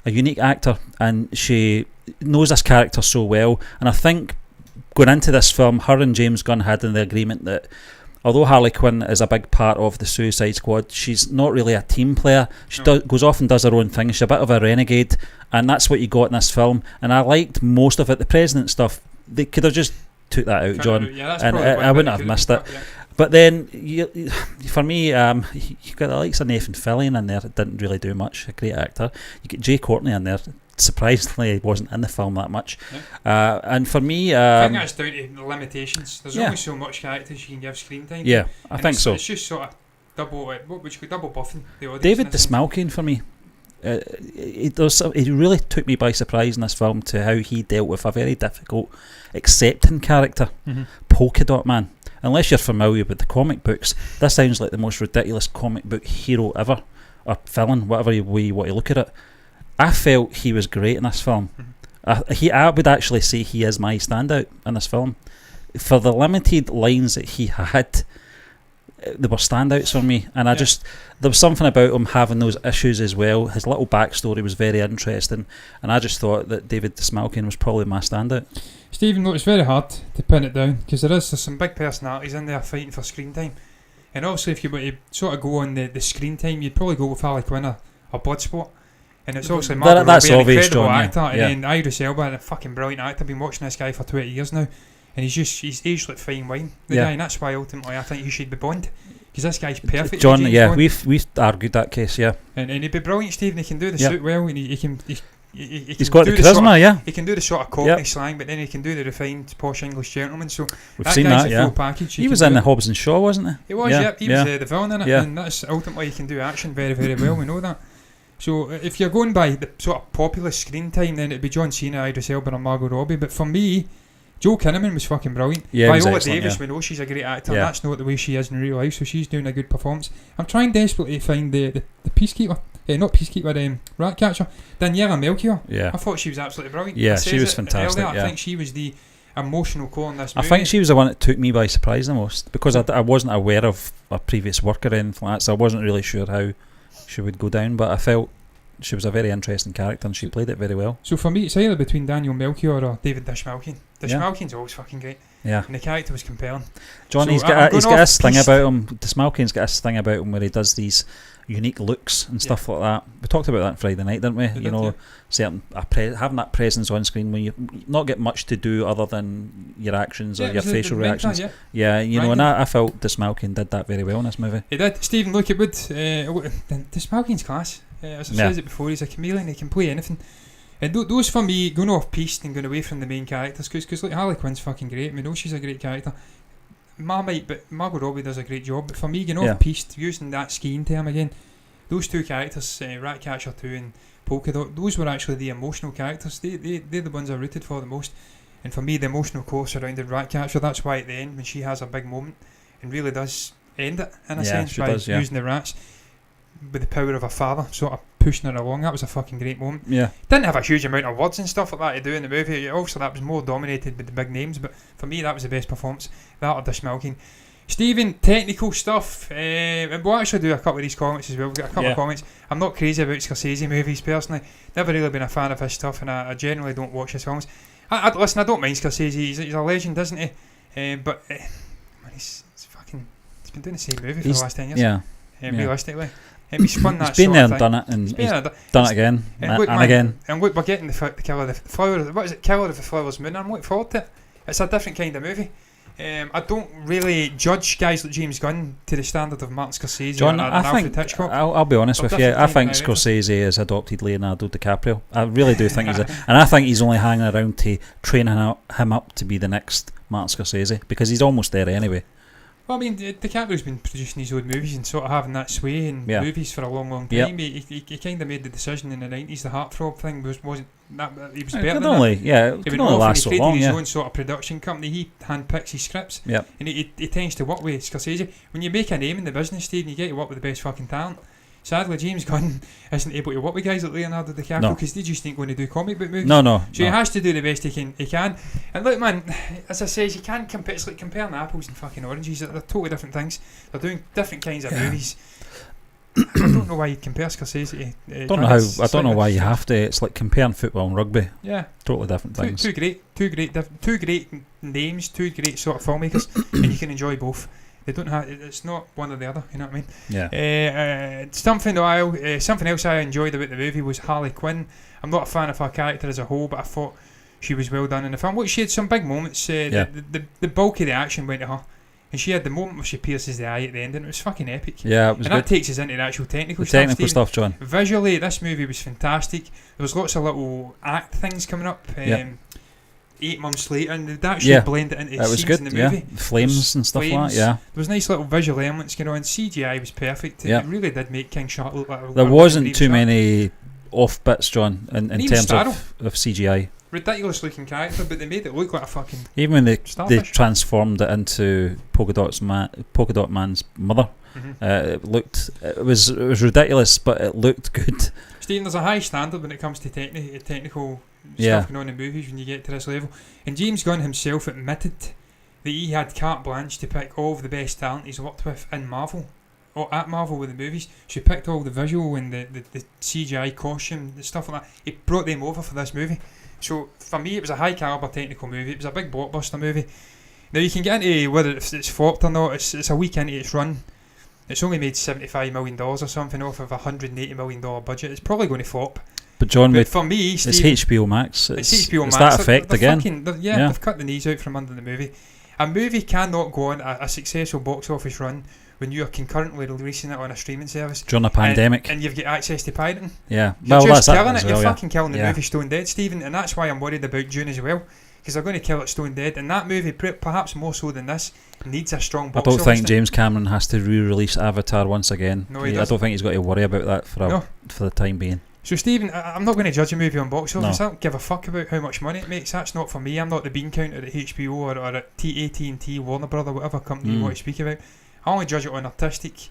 unique actor and she knows this character so well. And I think going into this film, her and James Gunn had in the agreement that although Harley Quinn is a big part of the Suicide Squad, she's not really a team player. She goes off and does her own thing. She's a bit of a renegade, and that's what you got in this film. And I liked most of it. The president stuff, they could have just took that out, John, and I wouldn't have missed it. But then, for me, you've got the likes of Nathan Fillion in there that didn't really do much, a great actor. You get Jay Courtney in there. Surprisingly, he wasn't in the film that much. And for me, I think that's down to the limitations. There's only so much characters you can give screen time. Yeah, I think so. It's just sort of double buffing the audience. David Dastmalchian for me, he really took me by surprise in this film to how he dealt with a very difficult, accepting character, Polka Dot Man. Unless you're familiar with the comic books, this sounds like the most ridiculous comic book hero ever, or villain, whatever way you want to look at it. I felt he was great in this film. I would actually say he is my standout in this film. For the limited lines that he had, they were standouts for me. And there was something about him having those issues as well. His little backstory was very interesting. And I just thought that David Dastmalchian was probably my standout. Stephen, look, it's very hard to pin it down because there's some big personalities in there fighting for screen time. And also, if you were to sort of go on the screen time, you'd probably go with Harley Quinn or Bloodsport. And it's also Margot Robbie, an incredible actor, and then Idris Elba, a fucking brilliant actor. I've been watching this guy for 20 years now, and he's aged like fine wine, the guy, and that's why ultimately I think he should be Bond, because this guy's perfect. John, we've argued that case, and he'd be brilliant, Stephen. He can do the suit well, and he can He's got the charisma, He can do the sort of Cockney slang, but then he can do the refined, posh English gentleman. So we've seen that, full package. He was in the Hobbs and Shaw, wasn't he? He was, he was the villain in it, and that's ultimately he can do action very, very well. We know that. So if you're going by the sort of popular screen time, then it'd be John Cena, Idris Elba, and Margot Robbie. But for me, Joel Kinnaman was fucking brilliant. Viola Davis, we know she's a great actor. And that's not the way she is in real life, so she's doing a good performance. I'm trying desperately to find the Peacekeeper. Not Peacekeeper, Ratcatcher. Daniela Melchior. Yeah. I thought she was absolutely brilliant. Yeah, she was fantastic. I think she was the emotional core in this movie. I think she was the one that took me by surprise the most, because I wasn't aware of her previous work or anything like that, so I wasn't really sure how she would go down, but I felt she was a very interesting character and she played it very well. So for me, it's either between Daniel Melchior or David Dashmalkin. Dashmalkin's always fucking great. Yeah. And the character was compelling. John, he's got this thing about him. Dashmalkin's got this thing about him where he does these unique looks and stuff like that. We talked about that on Friday night, didn't we? Certain having that presence on screen when you not get much to do other than your actions or your facial reactions. And I felt Dashmalkin did that very well in this movie. He did. Stephen Lookwood, Dashmalkin's class. As I've said it before, he's a chameleon. He can play anything. And those for me, going off piste and going away from the main characters, because like Harley Quinn's fucking great. We know she's a great character. But Margot Robbie does a great job. But for me, going off piste, using that skiing term again, those two characters, Ratcatcher 2 and Polka Dot, those were actually the emotional characters. They're the ones I rooted for the most. And for me, the emotional core surrounded Ratcatcher. That's why at the end, when she has a big moment and really does end it in a sense by using the rats with the power of her father, sort of pushing her along. That was a fucking great moment. Yeah. Didn't have a huge amount of words and stuff like that to do in the movie. Also, that was more dominated with the big names, but for me, that was the best performance. That or Dashmalkin. Stephen, technical stuff. We'll actually do a couple of these comments as well. We've got a couple of comments. I'm not crazy about Scorsese movies personally. Never really been a fan of his stuff, and I generally don't watch his films. Listen, I don't mind Scorsese. He's a legend, isn't he? But he's been doing the same movie for the last 10 years. Yeah. Realistically. He spun that. He's been there and thing. done it, and he's done it again and again. And look, we're getting the Killer of the Flower. What is it? Killer of the Flower's Moon. I'm looking forward to it. It's a different kind of movie. I don't really judge guys like James Gunn to the standard of Martin Scorsese. John, I think I'll be honest with you. I think Scorsese has adopted Leonardo DiCaprio. I really do think and I think he's only hanging around to train him up to be the next Martin Scorsese, because he's almost there anyway. Well, I mean, DiCaprio's been producing his own movies and sort of having that sway in movies for a long, long time. He kind of made the decision in the 90s. The Heartthrob thing wasn't that he was better than that. It can only last so long. His own sort of production company. He handpicks his scripts, and he tends to work with Scorsese. When you make a name in the business, Steve, you get to work with the best fucking talent. Sadly, James Gunn isn't able to work with guys like Leonardo DiCaprio because they just ain't going to do comic book movies. So he has to do the best he can. And look, man, as I say, you can't compare. It's like comparing apples and fucking oranges. They're totally different things. They're doing different kinds of movies. I don't know why you compare Scorsese to. I don't know why you have to. It's like comparing football and rugby. Yeah, totally different things. Two great names, two great sort of filmmakers, and you can enjoy both. They don't have. It's not one or the other. You know what I mean? Yeah. Something else I enjoyed about the movie was Harley Quinn. I'm not a fan of her character as a whole, but I thought she was well done in the film. Look, she had some big moments. The bulk of the action went to her, and she had the moment where she pierces the eye at the end, and it was fucking epic. Yeah, it was. And good. That takes us into the actual technical stuff, John. Visually, this movie was fantastic. There was lots of little act things coming up. 8 months later, and they'd actually blend it into scenes in the movie. Flames and stuff like that. Yeah, there was nice little visual elements going on. CGI was perfect. It really did make King Shark look like there wasn't too many off bits, John, in terms of CGI. Ridiculous looking character, but they made it look like a fucking even when they transformed it into Polka Dot Man's mother. It was ridiculous, but it looked good. Stephen, there's a high standard when it comes to technical stuff going on in movies when you get to this level. And James Gunn himself admitted that he had carte blanche to pick all of the best talent he's worked with in Marvel, or at Marvel with the movies. So he picked all the visual and the CGI costume, the stuff like that. He brought them over for this movie. So for me, it was a high caliber technical movie. It was a big blockbuster movie. Now you can get into whether it's flopped or not. It's a week into its run. It's only made $75 million or something off of a $180 million budget. It's probably going to flop. But John, for me, Steve, it's HBO Max. It's HBO Max. That effect again. They've cut the knees out from under the movie. A movie cannot go on a successful box office run when you are concurrently releasing it on a streaming service during a pandemic, and you've got access to pirating. Yeah, You're well, just that's killing it. it. You're Well, fucking killing the yeah. movie Stone Dead, Stephen, and that's why I'm worried about June as well. Because they're going to kill it Stone Dead, and that movie, perhaps more so than this, needs a strong box I don't office. think James Cameron has to re-release Avatar once again. No, he I doesn't. don't think he's got to worry about that for the time being. So Stephen, I'm not going to judge a movie on box office. No. I don't give a fuck about how much money it makes. That's not for me. I'm not the bean counter at HBO or at AT&T, Warner Brother, whatever company you want to speak about. I only judge it on artistic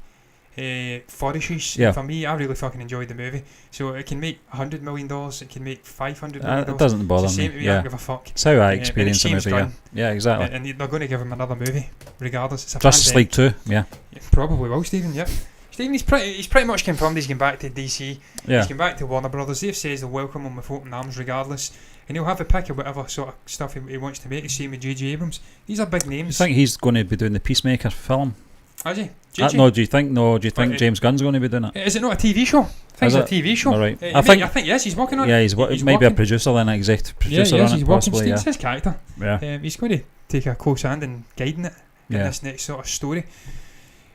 flourishes. Yeah. For me, I really fucking enjoyed the movie. So it can make $100 million, it can make $500 million. It doesn't bother It's the same me. to me. I don't give a fuck. It's how I and experience it's the James movie. Gunn. Yeah, exactly. And they're going to give him another movie, regardless. It's a Justice League pandemic. 2, yeah. Yeah, probably will, Stephen. Yep. Stephen, he's pretty much confirmed he's going back to DC. Yeah. He's going back to Warner Brothers. They've said they'll welcome him with open arms regardless, and he'll have a pick of whatever sort of stuff he wants to make. The same with J.J. Abrams. These are big Do names. you think he's going to be doing the Peacemaker film? Is he? JJ? No, do you think James Gunn's going to be doing it? Is it not a TV show? I think Is it's a it? TV show. All right. I think yes, he's working on Yeah, it. he's maybe a producer then, an executive producer yes, on he's it, working. possibly. It's his character. Yeah. He's going to take a close hand in guiding it in Yeah. this next sort of story.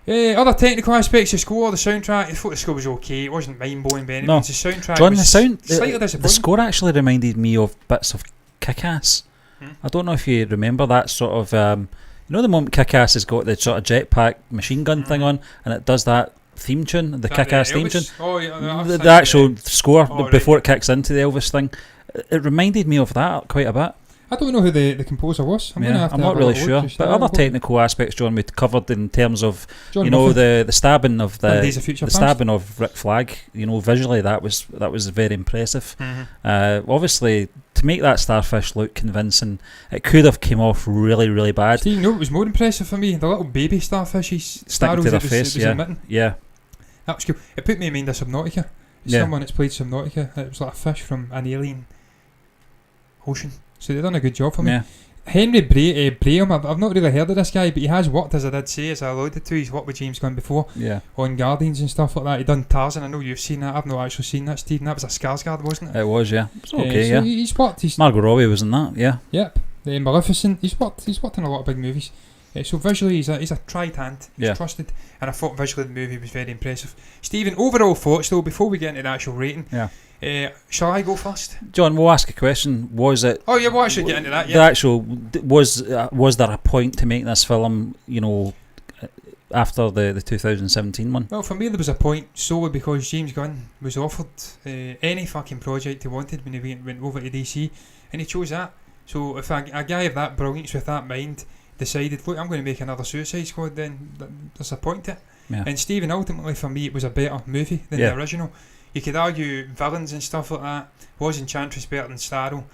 Other technical aspects, the score, the soundtrack. I thought the score was okay. It wasn't mind-blowing by any No. means. The soundtrack John, was the slightly disappointing. score actually reminded me of bits of Kick-Ass. I don't know if you remember that sort of, you know, the moment Kick-Ass has got the sort of jetpack machine gun thing on, and it does that theme tune, the Kick-Ass theme tune. Oh, yeah, The actual score right. before it kicks into the Elvis thing, it reminded me of that quite a bit. I don't know who the composer was. I'm not really sure. But other technical aspects, John, we covered in terms of the stabbing of Days of Future Past. stabbing of Rick Flag. You know, visually that was very impressive. Obviously, to make that starfish look convincing, it could have came off really, really bad. Steve, you know what was more impressive for me? The little baby starfishes Sticking to their face, yeah. That was cool. It put me in mind of Subnautica. Someone that's played Subnautica. It was like a fish from an alien ocean. So they've done a good job for me. Yeah. Henry Braham, I've not really heard of this guy, but he has worked, as I did say, as I alluded to, he's worked with James Gunn before, on Guardians and stuff like that. He done Tarzan. I know you've seen that. I've not actually seen that, Stephen. That was a Skarsgård, wasn't it? It was, yeah. It was okay, so he's worked. Margot Robbie was in that, yeah. Yep. Maleficent. He's worked in a lot of big movies. So visually, he's a tried hand. He's trusted, and I thought visually the movie was very impressive. Stephen, overall thoughts though, before we get into the actual rating. Shall I go first? John, we'll ask a question. Was it? Oh yeah, we'll actually get into that. Yeah. The actual was there a point to make this film? You know, after the 2017 one. Well, for me there was a point solely because James Gunn was offered any fucking project he wanted when he went over to DC, and he chose that. So if a guy of that brilliance with that mind decided, look, I'm going to make another Suicide Squad, then there's a point to it. Yeah. And Stephen, ultimately for me it was a better movie than the original. You could argue villains and stuff like that. Was Enchantress better than Starro?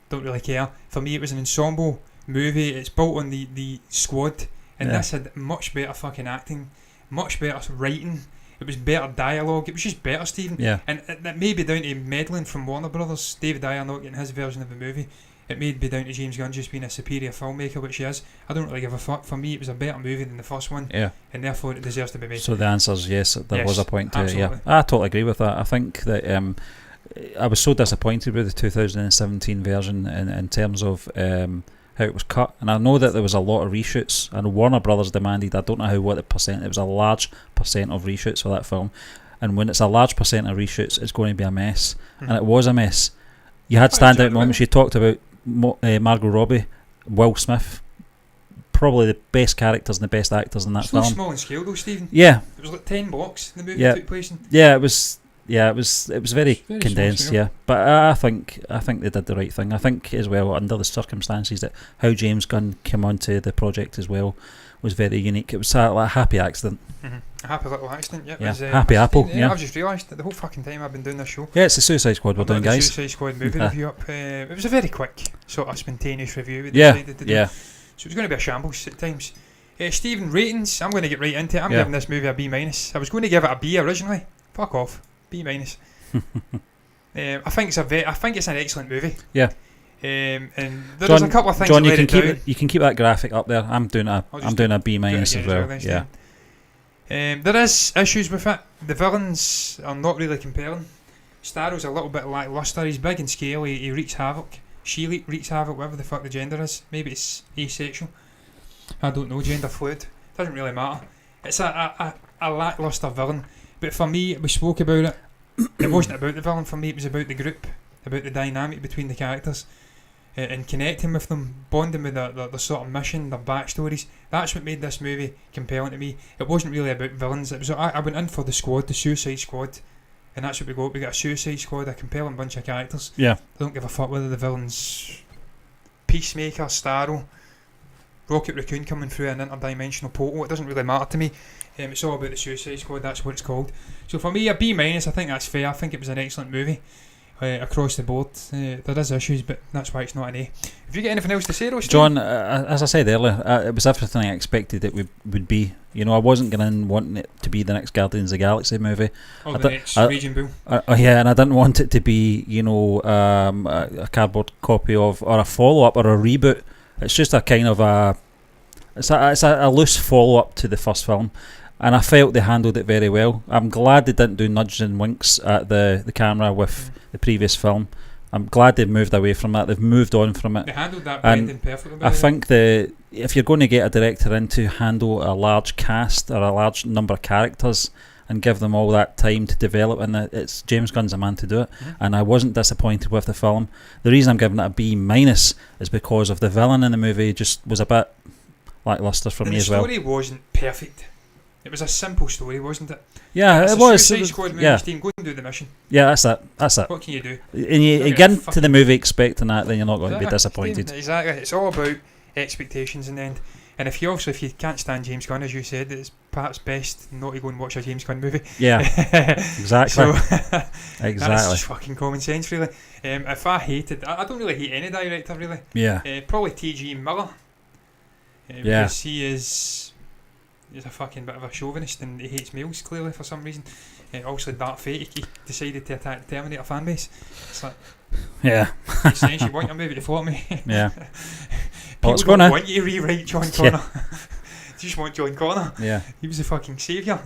Don't really care. For me it was an ensemble movie. It's built on the squad, and this had much better fucking acting, much better writing. It was better dialogue. It was just better, Stephen. Yeah. And that may be down to meddling from Warner Brothers, David Ayer not getting his version of the movie. It may be down to James Gunn just being a superior filmmaker, which he is. I don't really give a fuck. For me, it was a better movie than the first one, and therefore it deserves to be made. So the answer is yes. There was a point to it. Absolutely. Yeah, I totally agree with that. I think that I was so disappointed with the 2017 version in terms of how it was cut, and I know that there was a lot of reshoots, and Warner Brothers demanded, I don't know what the percent, it was a large percent of reshoots for that film, and when it's a large percent of reshoots, it's going to be a mess, and it was a mess. You had standout moments. You talked about Margot Robbie, Will Smith, probably the best characters and the best actors in that film. It's small in scale though, Stephen. Yeah, it was like 10 blocks the movie took place in. Yeah, it was very condensed. Yeah, but I think they did the right thing. I think as well, under the circumstances, that how James Gunn came onto the project as well was very unique. It was like a happy accident. A happy little accident. Happy apple. I've just realised that the whole fucking time I've been doing this show. Yeah, it's the Suicide Squad we're doing, guys. Suicide Squad movie review up. It was a very quick, sort of spontaneous review. We decided to do. So it was going to be a shambles at times. Stephen, ratings. I'm going to get right into it. I'm giving this movie a B-. I was going to give it a B originally. Fuck off. B-. I think it's an excellent movie. Yeah. And there's a couple of things. John, you can keep that graphic up there. I'm doing a B- as well. Yeah. There is issues with it. The villains are not really compelling. Starro's a little bit lackluster. He's big in scale. He wreaks havoc. She wreaks havoc, whatever the fuck the gender is. Maybe it's asexual. I don't know. Gender fluid. Doesn't really matter. It's a lacklustre villain. But for me, we spoke about it. It wasn't about the villain for me. It was about the group, about the dynamic between the characters, and connecting with them, bonding with the sort of mission, their backstories. That's what made this movie compelling to me. It wasn't really about villains. It was I went in for the squad, the Suicide Squad, and that's what we got. We got a Suicide Squad, a compelling bunch of characters. Yeah. I don't give a fuck whether the villains Peacemaker, Starro, Rocket Raccoon coming through an interdimensional portal. It doesn't really matter to me. It's all about the Suicide Squad. That's what it's called. So for me, a B-. I think that's fair. I think it was an excellent movie across the board. There is issues, but that's why it's not an A. Have you got anything else to say, though, Steve? John, as I said earlier, it was everything I expected it would be. You know, I wasn't going in wanting it to be the next Guardians of the Galaxy movie. Or the next Raging Bull. Yeah, and I didn't want it to be, you know, a cardboard copy of, or a follow-up, or a reboot. It's just a kind of it's a loose follow-up to the first film. And I felt they handled it very well. I'm glad they didn't do nudges and winks at the camera with the previous film. I'm glad they've moved away from that. They've moved on from it. They handled that blending perfectly. I think if you're going to get a director in to handle a large cast or a large number of characters and give them all that time to develop, and it's James Gunn's a man to do it. And I wasn't disappointed with the film. The reason I'm giving it a B- is because of the villain in the movie just was a bit lackluster for me as well. The story wasn't perfect. It was a simple story, wasn't it? Yeah, it's it was. Suicide Squad movie, Steve, go and do the mission. Yeah, that's it. What can you do? And you get into the movie expecting that, then you're not going to be disappointed. Exactly. It's all about expectations in the end. And if you can't stand James Gunn, as you said, it's perhaps best not to go and watch a James Gunn movie. Yeah, exactly. Exactly. That's just fucking common sense, really. If I hated, I don't really hate any director, really. Yeah. Probably T.G. Miller. Because he's a fucking bit of a chauvinist and he hates males, clearly, for some reason. Also, Dark Fate, he decided to attack the Terminator fan base. It's like, makes sense. You want your movie to flop me. Yeah. People don't want you to rewrite John Connor. You just want John Connor. Yeah. He was the fucking saviour.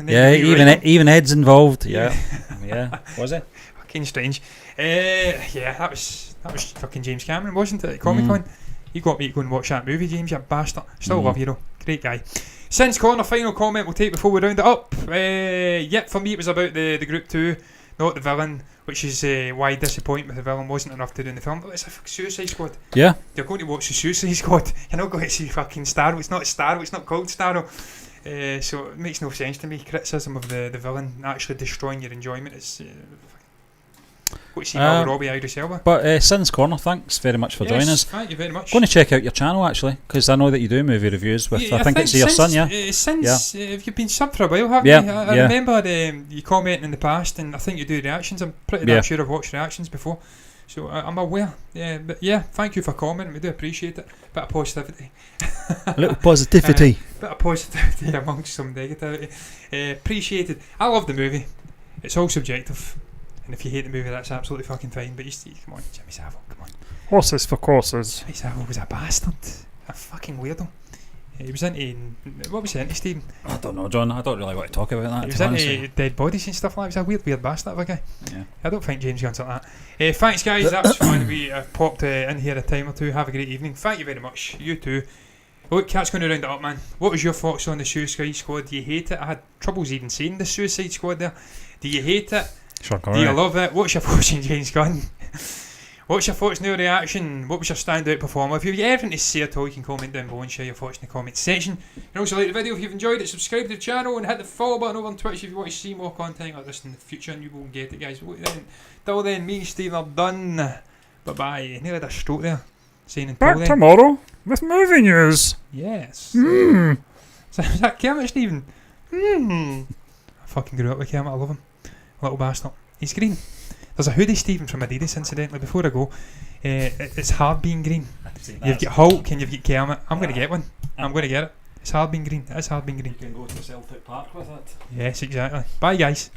Even Ed's involved. Yeah. Yeah. Was it? Fucking strange. That was fucking James Cameron, wasn't it? At Comic Con. You got me to go and watch that movie, James, you bastard. Still love you though. Great guy. Since Connor, final comment we'll take before we round it up. For me it was about the group 2, not the villain, which is why disappointment with the villain wasn't enough to do in the film. But it's a Suicide Squad. Yeah. You're going to watch the Suicide Squad. You're not going to see fucking Starro. It's not Starro. It's not called Starro. So it makes no sense to me. Criticism of the villain actually destroying your enjoyment. It's what you see Robbie Idris Elba. But Sin's Corner, thanks very much for joining us. Thank you very much. Going to check out your channel actually, because I know that you do movie reviews with. I think it's your son, you've been subbed for a while, haven't you? I remember you commenting in the past, and I think you do reactions. I'm pretty damn sure I've watched reactions before, so I'm aware. But thank you for commenting. We do appreciate it. Bit of positivity. A little positivity. Bit of positivity amongst some negativity. Appreciated. I love the movie. It's all subjective. And if you hate the movie, that's absolutely fucking fine. But come on, Jimmy Savile, come on. Horses for courses. Jimmy Savile was a bastard. A fucking weirdo. He was into... What was he into, Stephen? I don't know, John. I don't really want to talk about that. He was into dead bodies and stuff like that. He was a weird bastard of a guy. Yeah. I don't think James Gunn's like that. Thanks, guys. That was fun. We popped in here a time or two. Have a great evening. Thank you very much. You too. Look, Cat's going to round it up, man. What was your thoughts on the Suicide Squad? Do you hate it? I had troubles even saying the Suicide Squad there. Do you hate it? Do you love it? What's your thoughts on James Gunn? What's your thoughts, no reaction? What was your standout performer? If you've got anything to say at all, you can comment down below and share your thoughts in the comment section. You can also like the video if you've enjoyed it, subscribe to the channel and hit the follow button over on Twitch if you want to see more content like this in the future, and you will get it, guys. Till then, me and Steve are done. Bye bye. Nearly had a stroke there. Saying until back then. Tomorrow with movie news. Yes. Is that Kermit, Stephen? I fucking grew up with Kermit. I love him. Little bastard. He's green. There's a hoodie, Stephen, from Adidas, incidentally, before I go. It's hard being green. You've got Hulk and you've got Kermit. I'm going to get one. I'm going to get it. It's hard being green. It is hard being green. You can go to Celtic Park with it. Yes, exactly. Bye, guys.